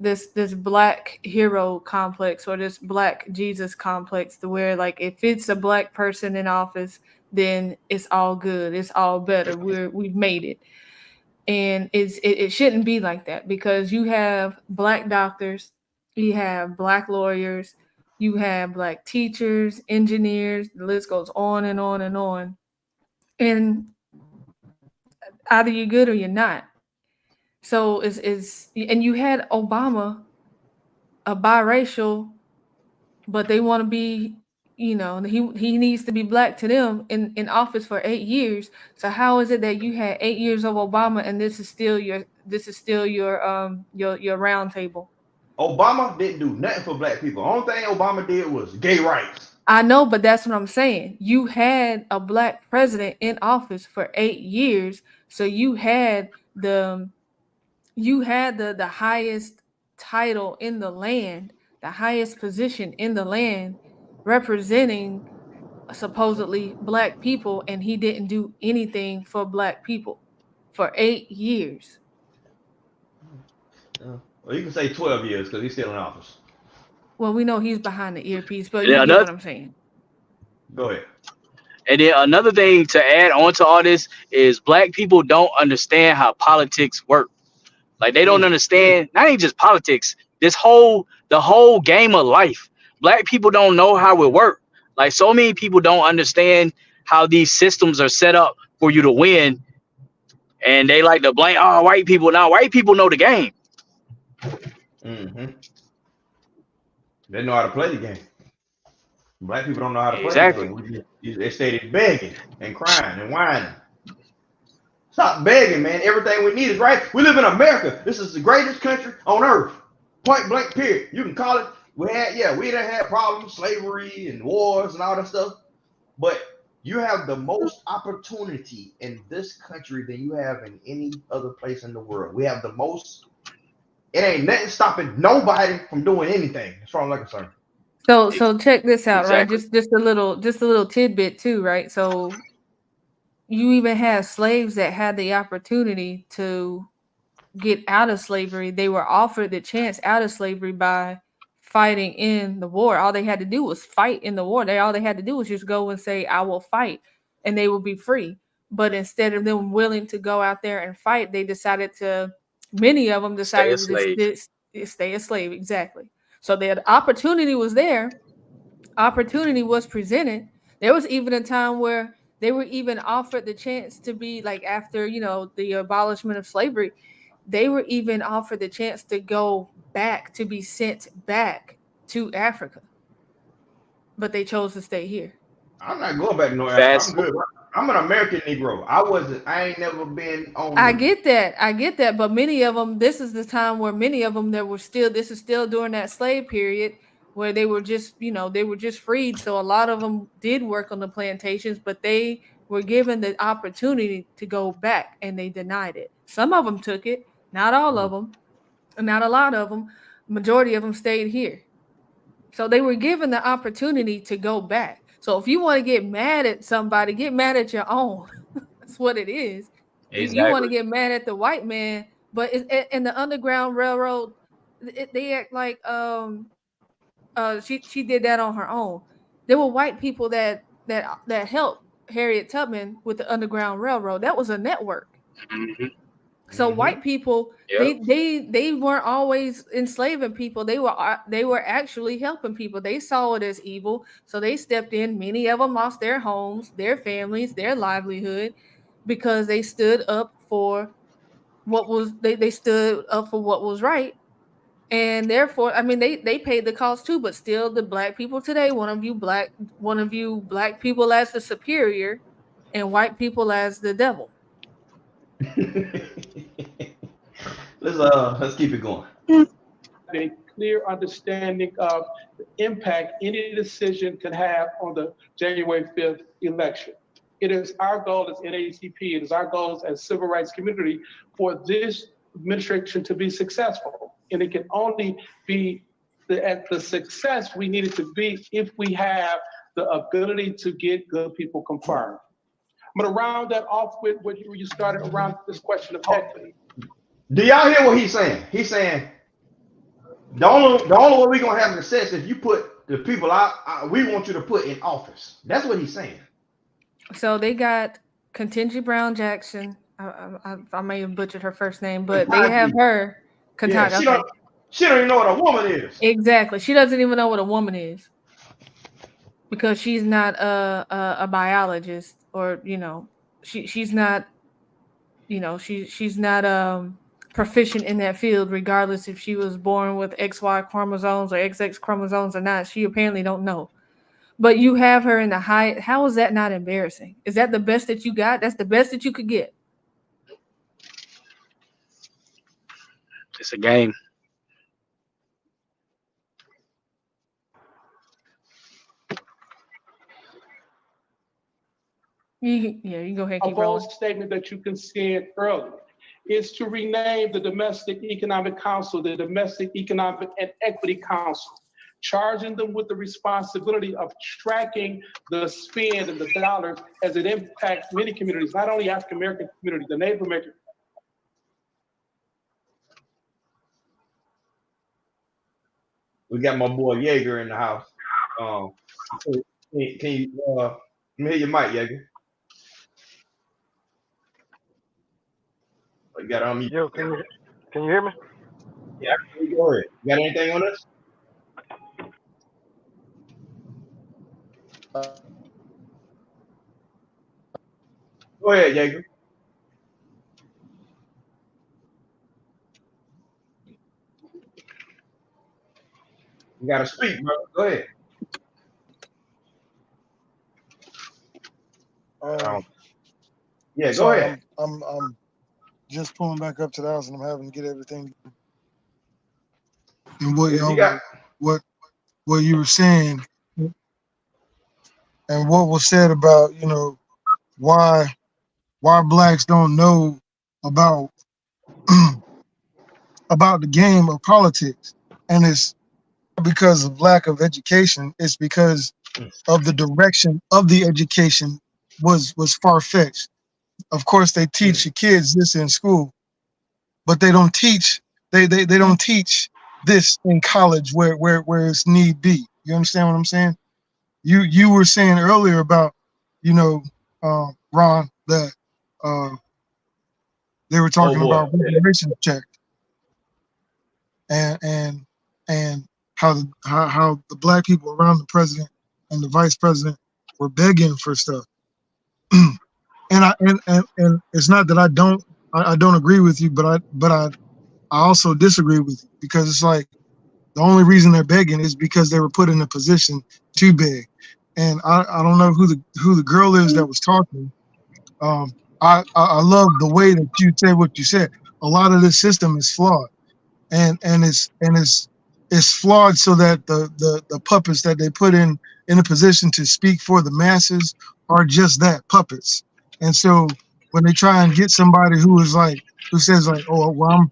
this black hero complex or this black Jesus complex, to where like if it's a black person in office, then it's all good, it's all better, we've made it. And it shouldn't be like that, because you have black doctors, you have black lawyers, you have black teachers, engineers, the list goes on and on and on. And either you're good or you're not. So and you had Obama, a biracial, but they want to be, he needs to be black to them in office for 8 years. So how is it that you had 8 years of Obama and this is still your round table? Obama didn't do nothing for black people. The only thing Obama did was gay rights. I know, but that's what I'm saying. You had a black president in office for 8 years, so you had the highest title in the land, the highest position in the land, representing supposedly black people, and he didn't do anything for black people for 8 years. Well, you can say 12 years because he's still in office. Well, we know he's behind the earpiece, but And then you get another what I'm saying. Go ahead. and then another thing to add on to all this is black people don't understand how politics work. Like they don't understand not even just politics, the whole game of life. Black people don't know how it works. Like so many people don't understand how these systems are set up for you to win, and they like to blame white people. Now white people know the game. Mm-hmm. They know how to play the game. Black people don't know how to play the Exactly. game. They stayed begging and crying and whining. Stop begging, man. Everything we need is right. We live in America. This is the greatest country on earth. Point blank, period. You can call it. We done had problems, slavery and wars and all that stuff. But you have the most opportunity in this country than you have in any other place in the world. We have the most. It ain't nothing stopping nobody from doing anything, as far as I'm concerned. So check this out, right? Exactly. Just a little tidbit too, right? So you even have slaves that had the opportunity to get out of slavery. They were offered the chance out of slavery by fighting in the war. All they had to do was fight in the war. All they had to do was just go and say, I will fight, and they will be free. But instead of them willing to go out there and fight, many of them Stay a decided to slave. stay a slave. Exactly. So the opportunity was there. Opportunity was presented. There was even a time where they were even offered the chance to be like, after, the abolishment of slavery, they were even offered the chance to go back, to be sent back to Africa. But they chose to stay here. I'm not going back to North Africa. I'm Fast. good. I'm an American Negro. I ain't never been on I the. get that. But many of them, this is the time where many of them, this is still during that slave period where they were just, they were just freed. So a lot of them did work on the plantations, but they were given the opportunity to go back and they denied it. Some of them took it, not all of them, not a lot of them. Majority of them stayed here. So they were given the opportunity to go back. So if you want to get mad at somebody, get mad at your own. That's what it is. You want to Exactly. get mad at the white man, but in the Underground Railroad, they act like she did that on her own. There were white people that helped Harriet Tubman with the Underground Railroad. That was a network. Hmm. So Mm-hmm. white people, Yep. they weren't always enslaving people. They were actually helping people. They saw it as evil, so they stepped in. Many of them lost their homes, their families, their livelihood, because they stood up for they stood up for what was right. And therefore, I mean, they paid the cost too. But still, the black people today, one of you black people as the superior, and white people as the devil. Let's keep it going. A clear understanding of the impact any decision can have on the January 5th election. It is our goal as NAACP, it is our goal as civil rights community for this administration to be successful. And it can only be the success we need it to be if we have the ability to get good people confirmed. I'm gonna round that off with what you started around this question of equity. Do y'all hear what he's saying? He's saying the only way we're gonna have success is if you put the people we want you to put in office. That's what he's saying. So they got Ketanji Brown Jackson. I may have butchered her first name, but they have her. Yeah, Ketanji. Okay. she don't even know what a woman is. Exactly. She doesn't even know what a woman is because she's not a biologist, or she's not she's not proficient in that field, regardless if she was born with XY chromosomes or XX chromosomes or not. She apparently don't know. But you have her in the high. How is that not embarrassing? Is that the best that you got? That's the best that you could get. It's a game. You can go ahead and A keep bold rolling. statement that you considered earlier is to rename the Domestic Economic Council the Domestic Economic and Equity Council, charging them with the responsibility of tracking the spend and the dollars as it impacts many communities, not only African American community, the Native American. We got my boy Jaeger in the house. Um, can you let me hear your mic, Jaeger? You got to unmute. Yo, can you hear me? Yeah, go ahead. You got anything on this? Go ahead, Jaeger. You got to speak, bro. Go ahead. Yeah, go Sorry, ahead. I'm just pulling back up to the house and I'm having to get everything. And what If you y'all got, what you were saying and what was said about, you know, why blacks don't know about about the game of politics. And it's because of lack of education. It's because of the direction of the education was far-fetched. Of course, they teach your kids this in school, but they don't teach they don't teach this in college where it's need be. You understand what I'm saying? You were saying earlier about, you know, Ron, that they were talking about reparations check and how the black people around the president and the vice president were begging for stuff. And it's not that I don't agree with you, but I also disagree with you, because it's like the only reason they're begging is because they were put in a position to beg. And I don't know who the girl is that was talking. I love the way that you said what you said. A lot of this system is flawed, and it's flawed so that the puppets that they put in a position to speak for the masses are just that, puppets. And so when they try and get somebody who says like, oh well,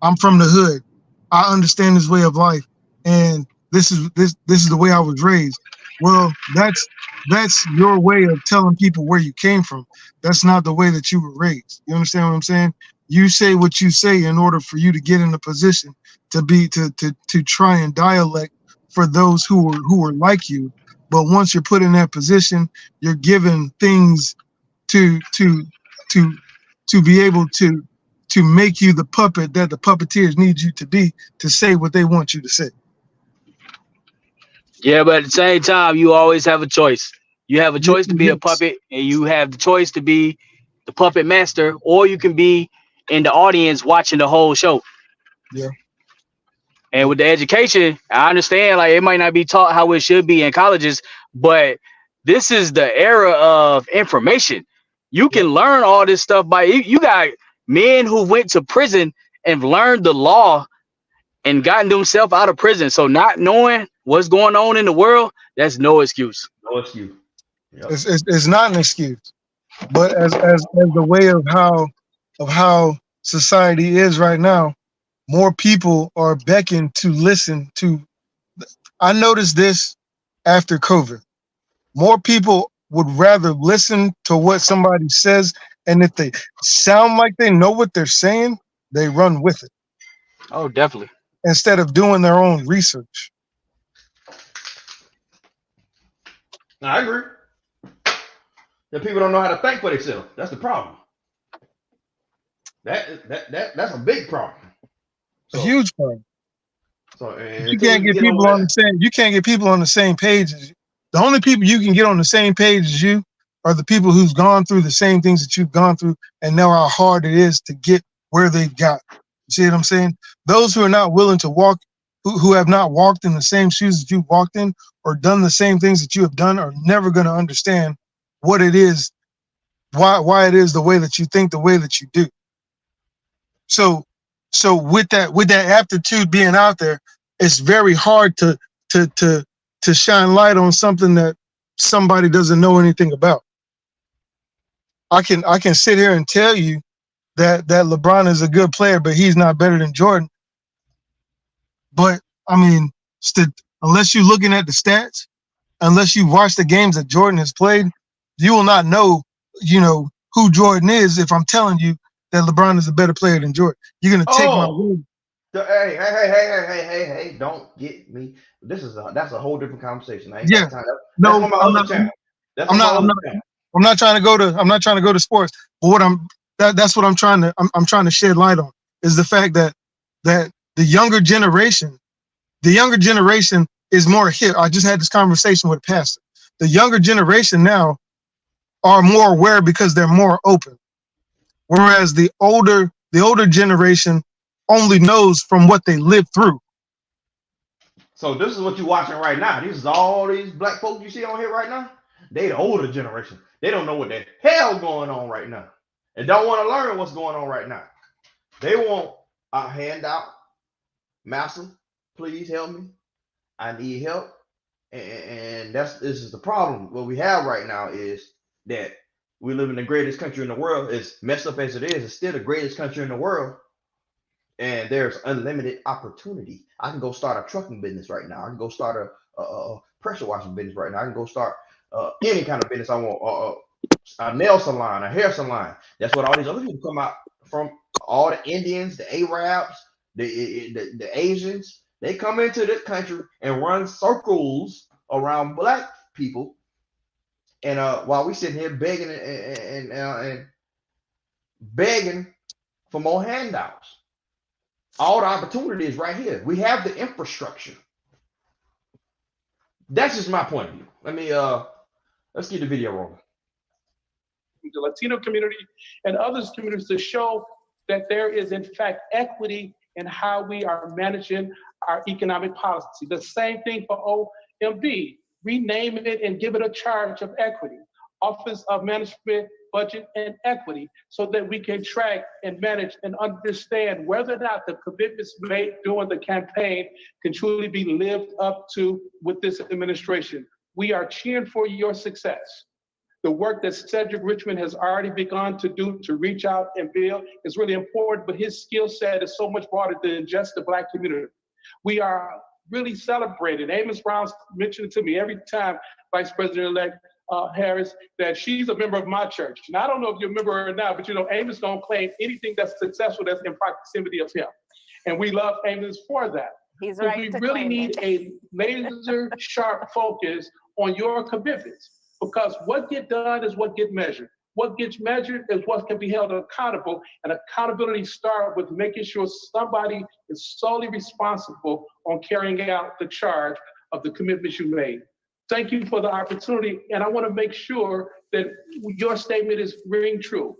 I'm from the hood, I understand this way of life, and this is the way I was raised. Well, that's your way of telling people where you came from. That's not the way that you were raised. You understand what I'm saying? You say what you say in order for you to get in a position to try and dialect for those who are like you. But once you're put in that position, you're given things to be able to make you the puppet that the puppeteers need you to be, to say what they want you to say. Yeah, but at the same time, you always have a choice. You have a choice to be a Yes. puppet, and you have the choice to be the puppet master, or you can be in the audience watching the whole show. Yeah. And with the education, I understand like it might not be taught how it should be in colleges, but this is the era of information. You can learn all this stuff by you got men who went to prison and learned the law and gotten themselves out of prison. So not knowing what's going on in the world, that's no excuse. No excuse. Yep. It's not an excuse, but as the way of how society is right now, more people are beckoned to listen to. I noticed this after COVID. More people would rather listen to what somebody says, and if they sound like they know what they're saying, they run with it Oh, definitely. instead of doing their own research. No, I agree. That people don't know how to think for themselves. That's the problem. That's a big problem. A huge problem. So You can't get people on the same. You can't get people on the same page as you. The only people you can get on the same page as you are the people who's gone through the same things that you've gone through and know how hard it is to get where they've got. You see what I'm saying? Those who are not willing to walk, who have not walked in the same shoes that you've walked in or done the same things that you have done, are never going to understand what it is, why it is the way that you think, the way that you do. So with that aptitude being out there, it's very hard to shine light on something that somebody doesn't know anything about. I can sit here and tell you that LeBron is a good player, but he's not better than Jordan. But I mean, unless you're looking at the stats, unless you watch the games that Jordan has played, you will not know, who Jordan is if I'm telling you that LeBron is a better player than Jordan. You're gonna take my word. Hey, don't get me. That's a whole different conversation. I ain't Yeah. got time. That's No, on my I'm other not. channel. That's I'm on my not. I'm other not. channel. I'm not trying to go to. I'm not trying to go to sports. But that's what I'm trying to. I'm trying to shed light on is the fact that the younger generation is more hip. I just had this conversation with a pastor. The younger generation now are more aware because they're more open, whereas the older generation only knows from what they lived through. So this is what you're watching right now. These is all these black folks you see on here right now. They the older generation. They don't know what the hell going on right now, and don't want to learn what's going on right now. They want a handout. Master, please help me. I need help. And this is the problem. What we have right now is that we live in the greatest country in the world. As messed up as it is, it's still the greatest country in the world. And there's unlimited opportunity. I can go start a trucking business right now. I can go start a pressure washing business right now. I can go start any kind of business I want. A nail salon, a hair salon. That's what all these other people come out from. All the Indians, the Arabs, the Asians. They come into this country and run circles around black people. And while we sitting here begging and begging for more handouts, all the opportunity is right here. We have the infrastructure. That's just my point of view. Let's get the video rolling. The Latino community and others communities to show that there is in fact equity in how we are managing our economic policy. The same thing for OMB. Rename it and give it a charge of equity, Office of Management, Budget, and Equity, so that we can track and manage and understand whether or not the commitments made during the campaign can truly be lived up to with this administration. We are cheering for your success. The work that Cedric Richmond has already begun to do to reach out and build is really important, but his skill set is so much broader than just the Black community. We are really celebrating. Amos Brown mentioned to me every time, Vice President-elect Harris, that she's a member of my church. And I don't know if you're a member or not, but Amos don't claim anything that's successful that's in proximity of him. And we love Amos for that. He's But right we to really claim need it. a laser sharp focus on your commitments, because what gets done is what gets measured. What gets measured is what can be held accountable, and accountability starts with making sure somebody is solely responsible on carrying out the charge of the commitments you made. Thank you for the opportunity, and I want to make sure that your statement is ring true.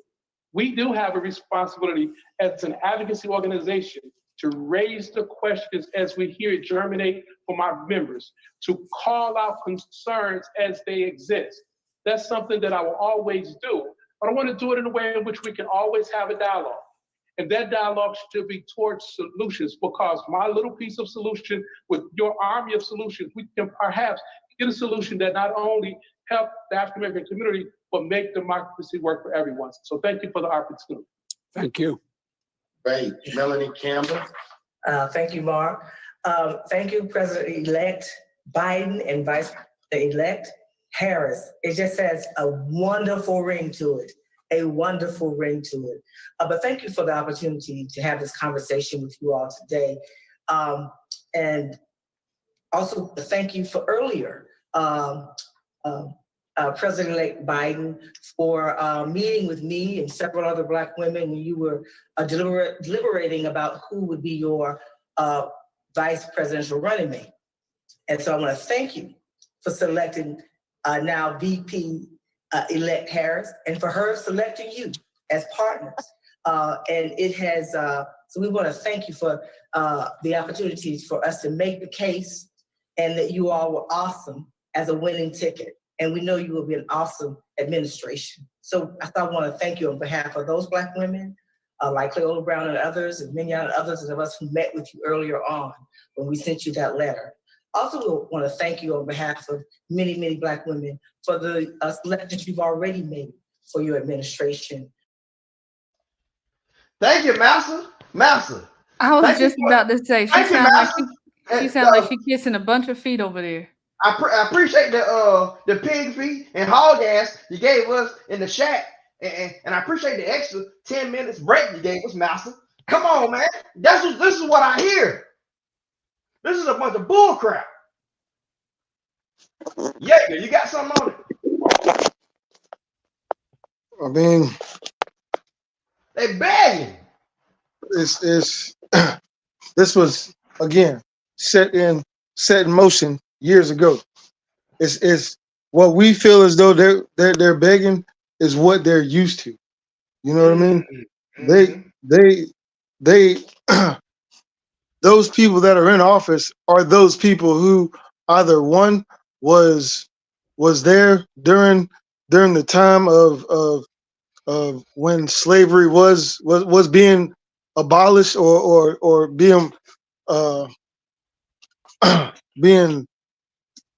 We do have a responsibility as an advocacy organization to raise the questions as we hear it germinate from our members, to call out concerns as they exist. That's something that I will always do, but I want to do it in a way in which we can always have a dialogue. And that dialogue should be towards solutions, because my little piece of solution with your army of solutions, we can perhaps get a solution that not only help the African American community, but make democracy work for everyone. So thank you for the opportunity. Thank you. Great. Melanie Campbell. Thank you, Mark. Thank you, President-elect Biden and Vice-elect Harris. It just has a wonderful ring to it, a wonderful ring to it. But thank you for the opportunity to have this conversation with you all today. And also thank you for earlier, President-elect Biden, for meeting with me and several other Black women when you were deliberating about who would be your vice presidential running mate. And so I want to thank you for selecting now VP-elect Harris, and for her selecting you as partners. And it has, so we want to thank you for the opportunities for us to make the case, and that you all were awesome as a winning ticket. And we know you will be an awesome administration. So I want to thank you on behalf of those Black women, like Cleola Brown and others, and many others of us who met with you earlier on when we sent you that letter. Also, we want to thank you on behalf of many, many Black women for the selections you've already made for your administration. Thank you, Master. I was Thank just you, about to say, she thank you, sounds like Master. she sounds like she kissing a bunch of feet over there. I appreciate the pig feet and hog ass you gave us in the shack, and I appreciate the extra 10 minutes break you gave us, Master. Come on, man. This is what I hear. This is a bunch of bull crap. Yeager, you got something on it? I mean, They begging. it's this was again set in motion years ago. It's what we feel as though they're begging is what they're used to. You know what I mean? They those people that are in office are those people who either one was there during the time of when slavery was being abolished or being uh, being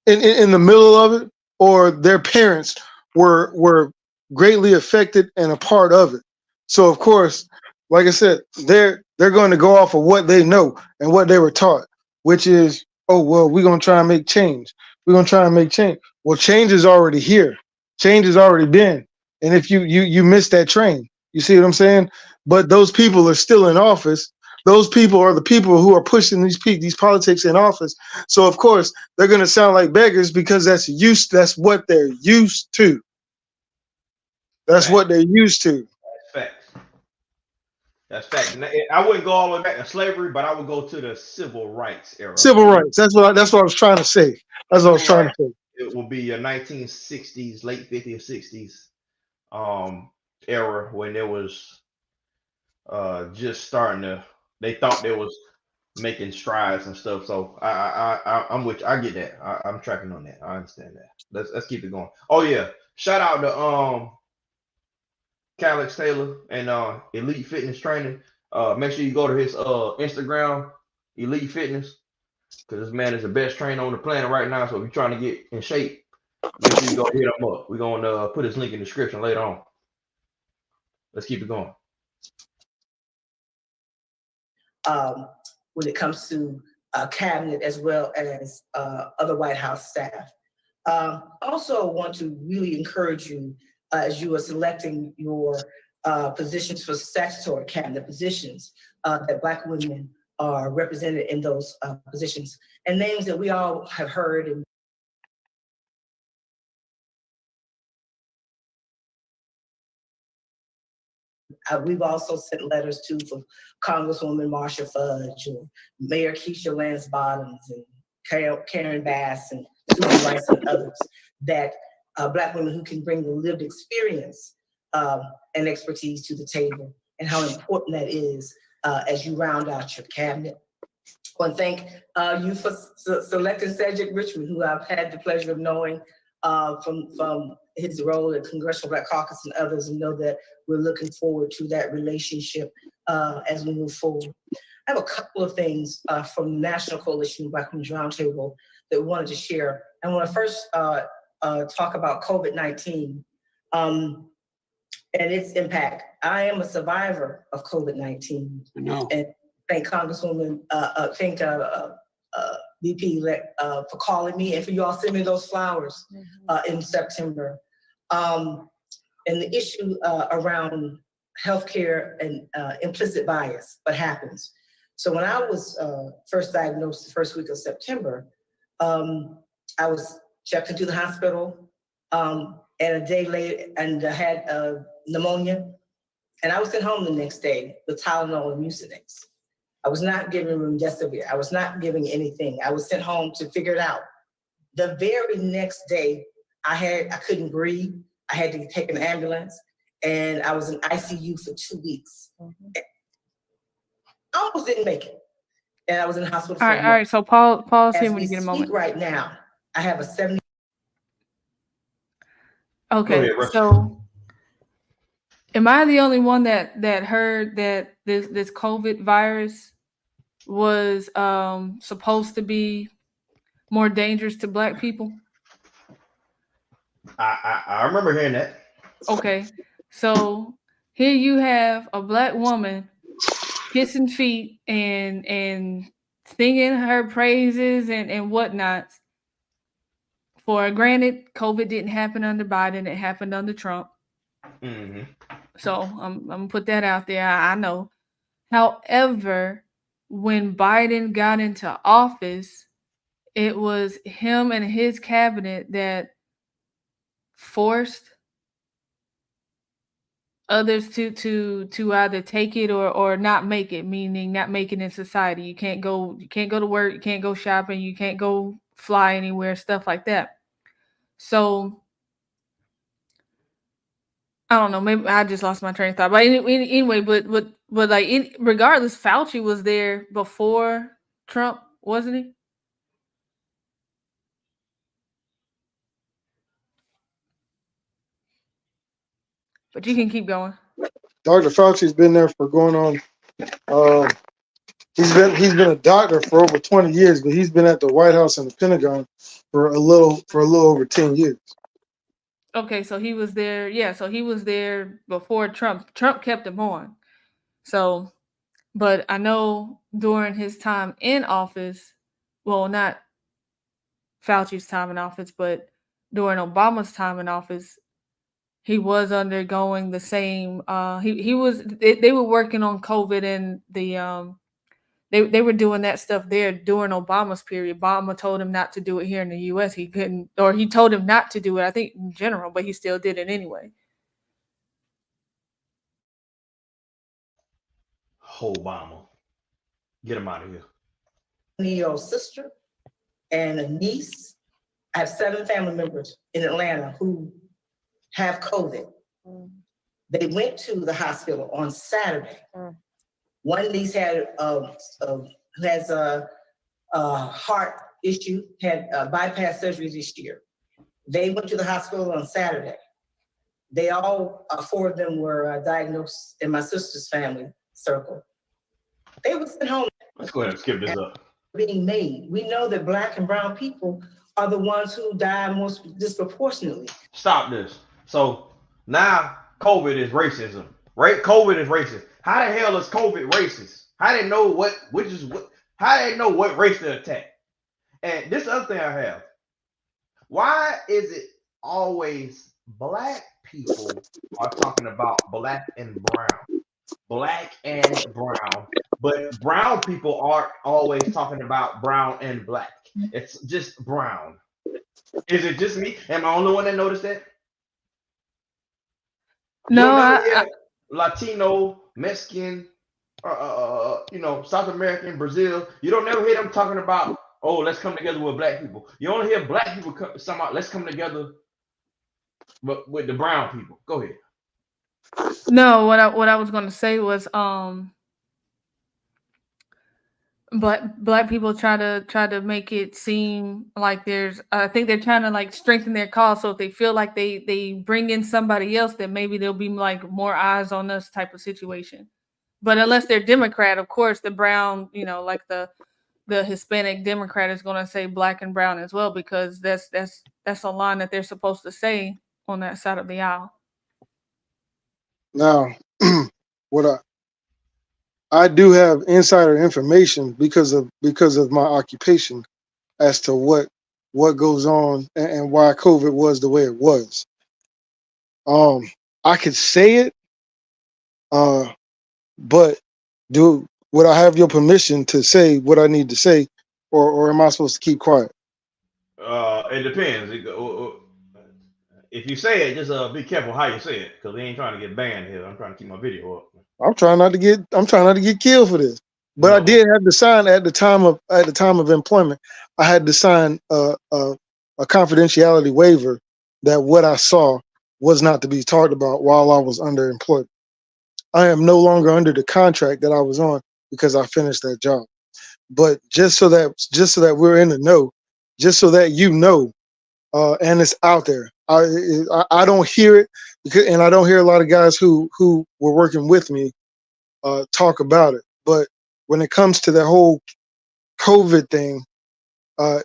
in the middle of it, or their parents were greatly affected and a part of it. So of course, like I said, they're going to go off of what they know and what they were taught, which is, oh well, we're gonna try and make change. We're gonna try and make change. Well, change is already here. Change has already been. And if you miss that train, you see what I'm saying? But those people are still in office. Those people are the people who are pushing these politics in office. So of course they're going to sound like beggars because that's what they're used to. That's what they're used to. That's facts. That's fact. I wouldn't go all the way back to slavery, but I would go to the civil rights era. Civil rights. That's what I was trying to say. That's what I was trying to say. It will be a 1960s, late 50s, 60s era when there was just starting to. They thought they was making strides and stuff. So I'm with you. I get that. I'm tracking on that. I understand that. Let's keep it going. Oh yeah, shout out to Calix Taylor and Elite Fitness Training. Make sure you go to his Instagram, Elite Fitness, because this man is the best trainer on the planet right now. So if you're trying to get in shape, make sure you go hit him up. We're gonna put his link in the description later on. Let's keep it going. When it comes to cabinet as well as other White House staff. Also want to really encourage you as you are selecting your positions for statutory cabinet positions, that Black women are represented in those positions, and names that we all have heard and we've also sent letters to from Congresswoman Marsha Fudge and Mayor Keisha Lance Bottoms and Karen Bass and Susan Rice and others, that Black women who can bring the lived experience and expertise to the table, and how important that is as you round out your cabinet. I want to thank you for selecting Cedric Richmond, who I've had the pleasure of knowing from his role at Congressional Black Caucus and others, and know that we're looking forward to that relationship as we move forward. I have a couple of things from the National Coalition of Black Women's Roundtable that we wanted to share. I want to first talk about COVID-19 and its impact. I am a survivor of COVID-19. I know. And thank Congresswoman, thank VP for calling me and for you all sending me those flowers in September. And the issue around healthcare and implicit bias, what happens. So when I was first diagnosed the first week of September, I was checked into the hospital and a day later and had pneumonia. And I was sent home the next day with Tylenol and Mucinex. I was not given remdesivir. I was not giving anything. I was sent home to figure it out. The very next day, I couldn't breathe. I had to take an ambulance, and I was in ICU for 2 weeks. I almost didn't make it, and I was in the hospital for a month. All right. So pause here when you get a moment. Right now, I have a 70. Okay, so am I the only one that heard that this COVID virus was supposed to be more dangerous to Black people? I remember hearing that. Okay, so here you have a Black woman kissing feet and singing her praises and whatnot. For granted, COVID didn't happen under Biden; it happened under Trump. Mm-hmm. So I'm gonna put that out there. I know. However, when Biden got into office, it was him and his cabinet that forced others to either take it or not make it, meaning not make it in society. You can't go to work, you can't go shopping, you can't go fly anywhere, stuff like that. So I don't know, maybe I just lost my train of thought. But anyway, but like regardless, Fauci was there before Trump, wasn't he? But you can keep going. Dr. Fauci's been there for going on. He's been a doctor for over 20 years, but he's been at the White House and the Pentagon for a little over 10 years. Okay, so he was there. Yeah, so he was there before Trump. Trump kept him on. So, but I know during his time in office, well, not Fauci's time in office, but during Obama's time in office, he was undergoing the same. They were working on COVID and they were doing that stuff there during Obama's period. Obama told him not to do it here in the U.S. He couldn't, or he told him not to do it. I think in general, but he still did it anyway. Obama, get him out of here. 20-year-old sister and a niece. I have 7 family members in Atlanta who have COVID. They went to the hospital on Saturday. One niece has a heart issue, had bypass surgery this year. They went to the hospital on Saturday. They all, 4 of them were diagnosed in my sister's family circle. They were sent home. Let's go ahead and skip this up. Being made. We know that Black and brown people are the ones who die most disproportionately. Stop this. So now COVID is racism, right? COVID is racist. How the hell is COVID racist? How they know how they know what race to attack? And this other thing I have. Why is it always Black people are talking about Black and brown? Black and brown. But brown people aren't always talking about brown and Black. It's just brown. Is it just me? Am I the only one that noticed that? No, Latino, Mexican, South American, Brazil. You don't never hear them talking about, oh, let's come together with Black people. You only hear Black people somehow, let's come together but with the brown people. Go ahead. No, what I was going to say was black people try to make it seem like I think they're trying to like strengthen their cause, so if they feel like they bring in somebody else, then maybe there'll be like more eyes on us type of situation. But unless they're Democrat, of course the brown, like the Hispanic Democrat is going to say Black and brown as well, because that's a line that they're supposed to say on that side of the aisle. Now, what I do have insider information because of my occupation as to what goes on and why COVID was the way it was. I could say it, but would I have your permission to say what I need to say, or am I supposed to keep quiet? It depends. If you say it, just be careful how you say it, because they ain't trying to get banned here. I'm trying to keep my video up. I'm trying not to get killed for this. But no. I did have to sign at the time of employment. I had to sign a confidentiality waiver that what I saw was not to be talked about while I was under employment. I am no longer under the contract that I was on because I finished that job. But just so that we're in the know, just so that you know, and it's out there. I don't hear it, and I don't hear a lot of guys who were working with me talk about it. But when it comes to that whole COVID thing,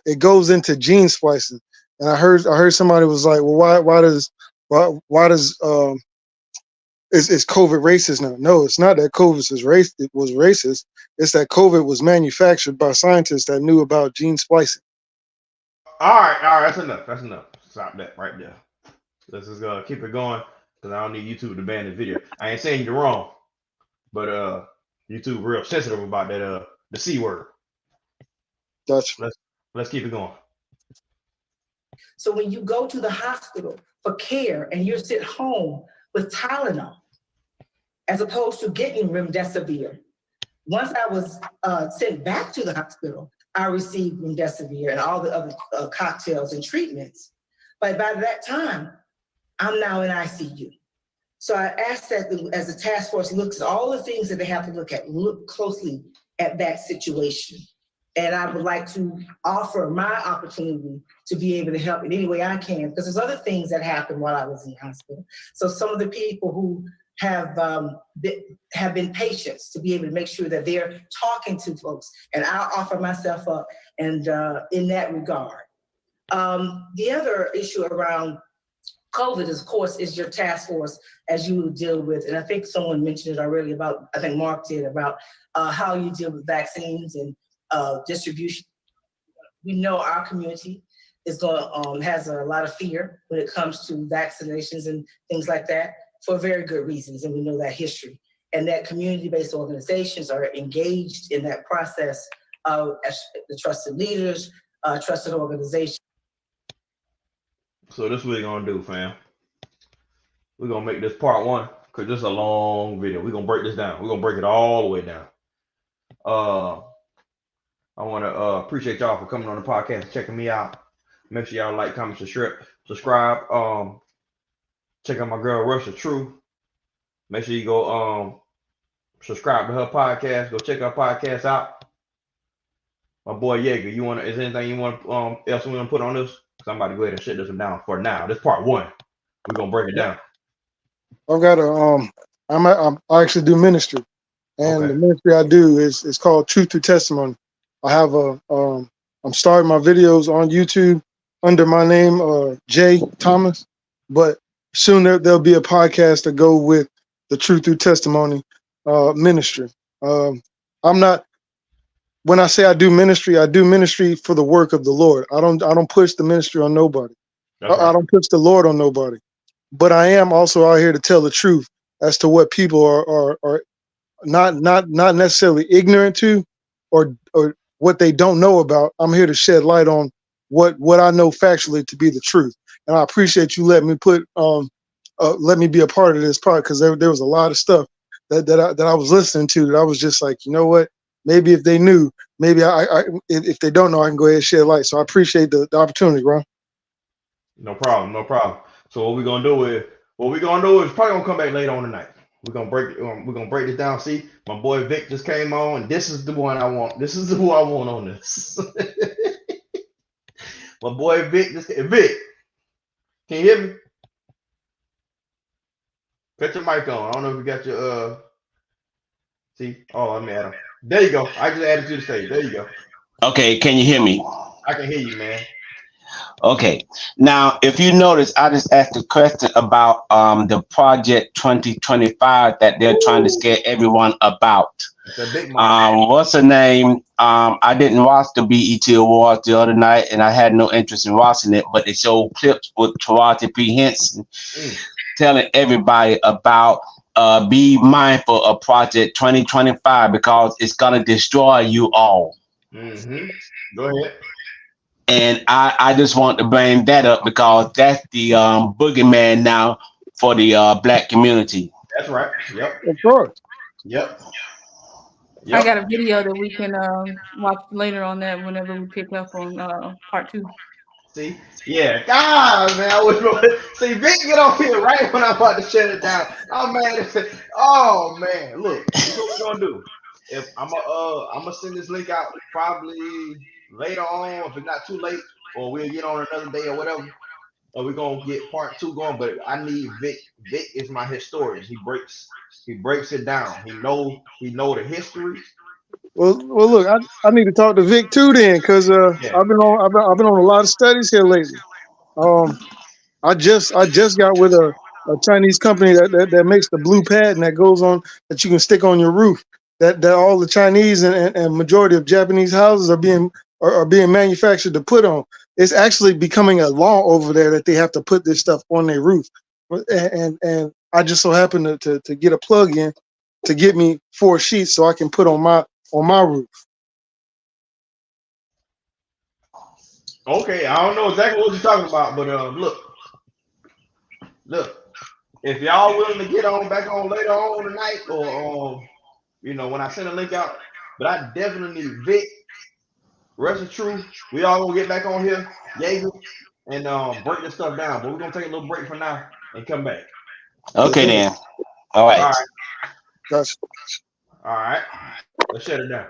it goes into gene splicing. And I heard somebody was like, well, why does is COVID racist now? No, it's not that COVID was racist. It's that COVID was manufactured by scientists that knew about gene splicing. All right, that's enough. Stop that right there. Let's just keep it going, because I don't need YouTube to ban the video. I ain't saying you're wrong, but YouTube real sensitive about that the C word. Gotcha. Let's keep it going. So when you go to the hospital for care and you're sent home with Tylenol, as opposed to getting remdesivir, once I was sent back to the hospital, I received remdesivir and all the other cocktails and treatments. But by that time, I'm now in ICU. So I asked that as the task force looks at all the things that they have to look closely at that situation. And I would like to offer my opportunity to be able to help in any way I can, because there's other things that happened while I was in the hospital. So some of the people who have been patients to be able to make sure that they're talking to folks, and I'll offer myself up and in that regard. The other issue around COVID, of course, is your task force as you deal with, and I think someone mentioned it already about, I think Mark did, about how you deal with vaccines and distribution. We know our community is has a lot of fear when it comes to vaccinations and things like that for very good reasons, and we know that history. And that community-based organizations are engaged in that process of the trusted leaders, trusted organizations. So this is what we're gonna do, fam. We're gonna make this part one because this is a long video. We're gonna break this down. We're gonna break it all the way down. I want to appreciate y'all for coming on the podcast and checking me out. Make sure y'all like, comment, subscribe. Check out my girl Russia True. Make sure you go subscribe to her podcast. Go check her podcast out. My boy Yeager, is there anything you want else we want to put on this? Because I'm about to go ahead and shut this one down for now. This part one. We're gonna break it down. I've got I actually do ministry, and Okay. the ministry I do is called Truth Through Testimony. I have I'm starting my videos on YouTube under my name, Jay Thomas, but soon there'll be a podcast to go with the Truth Through Testimony ministry. I'm not, when I say I do ministry for the work of the Lord. I don't push the ministry on nobody. I don't push the Lord on nobody. But I am also out here to tell the truth as to what people are not necessarily ignorant to, or what they don't know about. I'm here to shed light on what I know factually to be the truth. And I appreciate you letting me let me be a part of this part, because there was a lot of stuff that I was listening to that I was just like, you know what? Maybe if they knew, maybe if they don't know, I can go ahead and shed light. So I appreciate the opportunity, bro. No problem. So what we're gonna do is probably gonna come back later on tonight. We're gonna break this down. See, my boy Vic just came on, and this is the one I want. This is who I want on this. My boy Vic Vic, can you hear me? Cut your mic on. I don't know if you got your see. Oh, I'm at him. There you go. I just added you to the stage. There you go. Okay, can you hear me? I can hear you, man. Okay. Now, if you notice, I just asked a question about the project 2025 that they're trying to scare everyone about. It's a big mic. What's the name? I didn't watch the BET Awards the other night, and I had no interest in watching it, but they showed clips with Taraji P. Henson telling everybody about be mindful of Project 2025 because it's gonna destroy you all. Go ahead. And I just want to bring that up because that's the boogeyman now for the Black community. That's right. Yep. Of course. Yep. I got a video that we can watch later on that whenever we pick up on part 2. See? Yeah. God, man. I was see Vic get on here right when I'm about to shut it down. I'm mad. Oh man. Look, this is what we're gonna do. If I'm gonna send this link out probably later on, if it's not too late, or we'll get on another day or whatever. Or we're gonna get part 2 going. But I need Vic. Vic is my historian. He breaks it down. He know the history. Well, look, I need to talk to Vic too then, because I've been on a lot of studies here lately. I just got with a Chinese company that makes the blue pad and that goes on, that you can stick on your roof. That all the Chinese and majority of Japanese houses are being manufactured to put on. It's actually becoming a law over there that they have to put this stuff on their roof. And I just so happened to get a plug in to get me 4 sheets so I can put on my roof. Okay, I don't know exactly what you're talking about, but look. If y'all willing to get on back on later on tonight, or when I send a link out, but I definitely need Vic, rest of truth. We all gonna get back on here, Jaeger, and break this stuff down. But we're gonna take a little break for now and come back. Okay then. All All right. right. Gotcha. All right. Let's shut it down.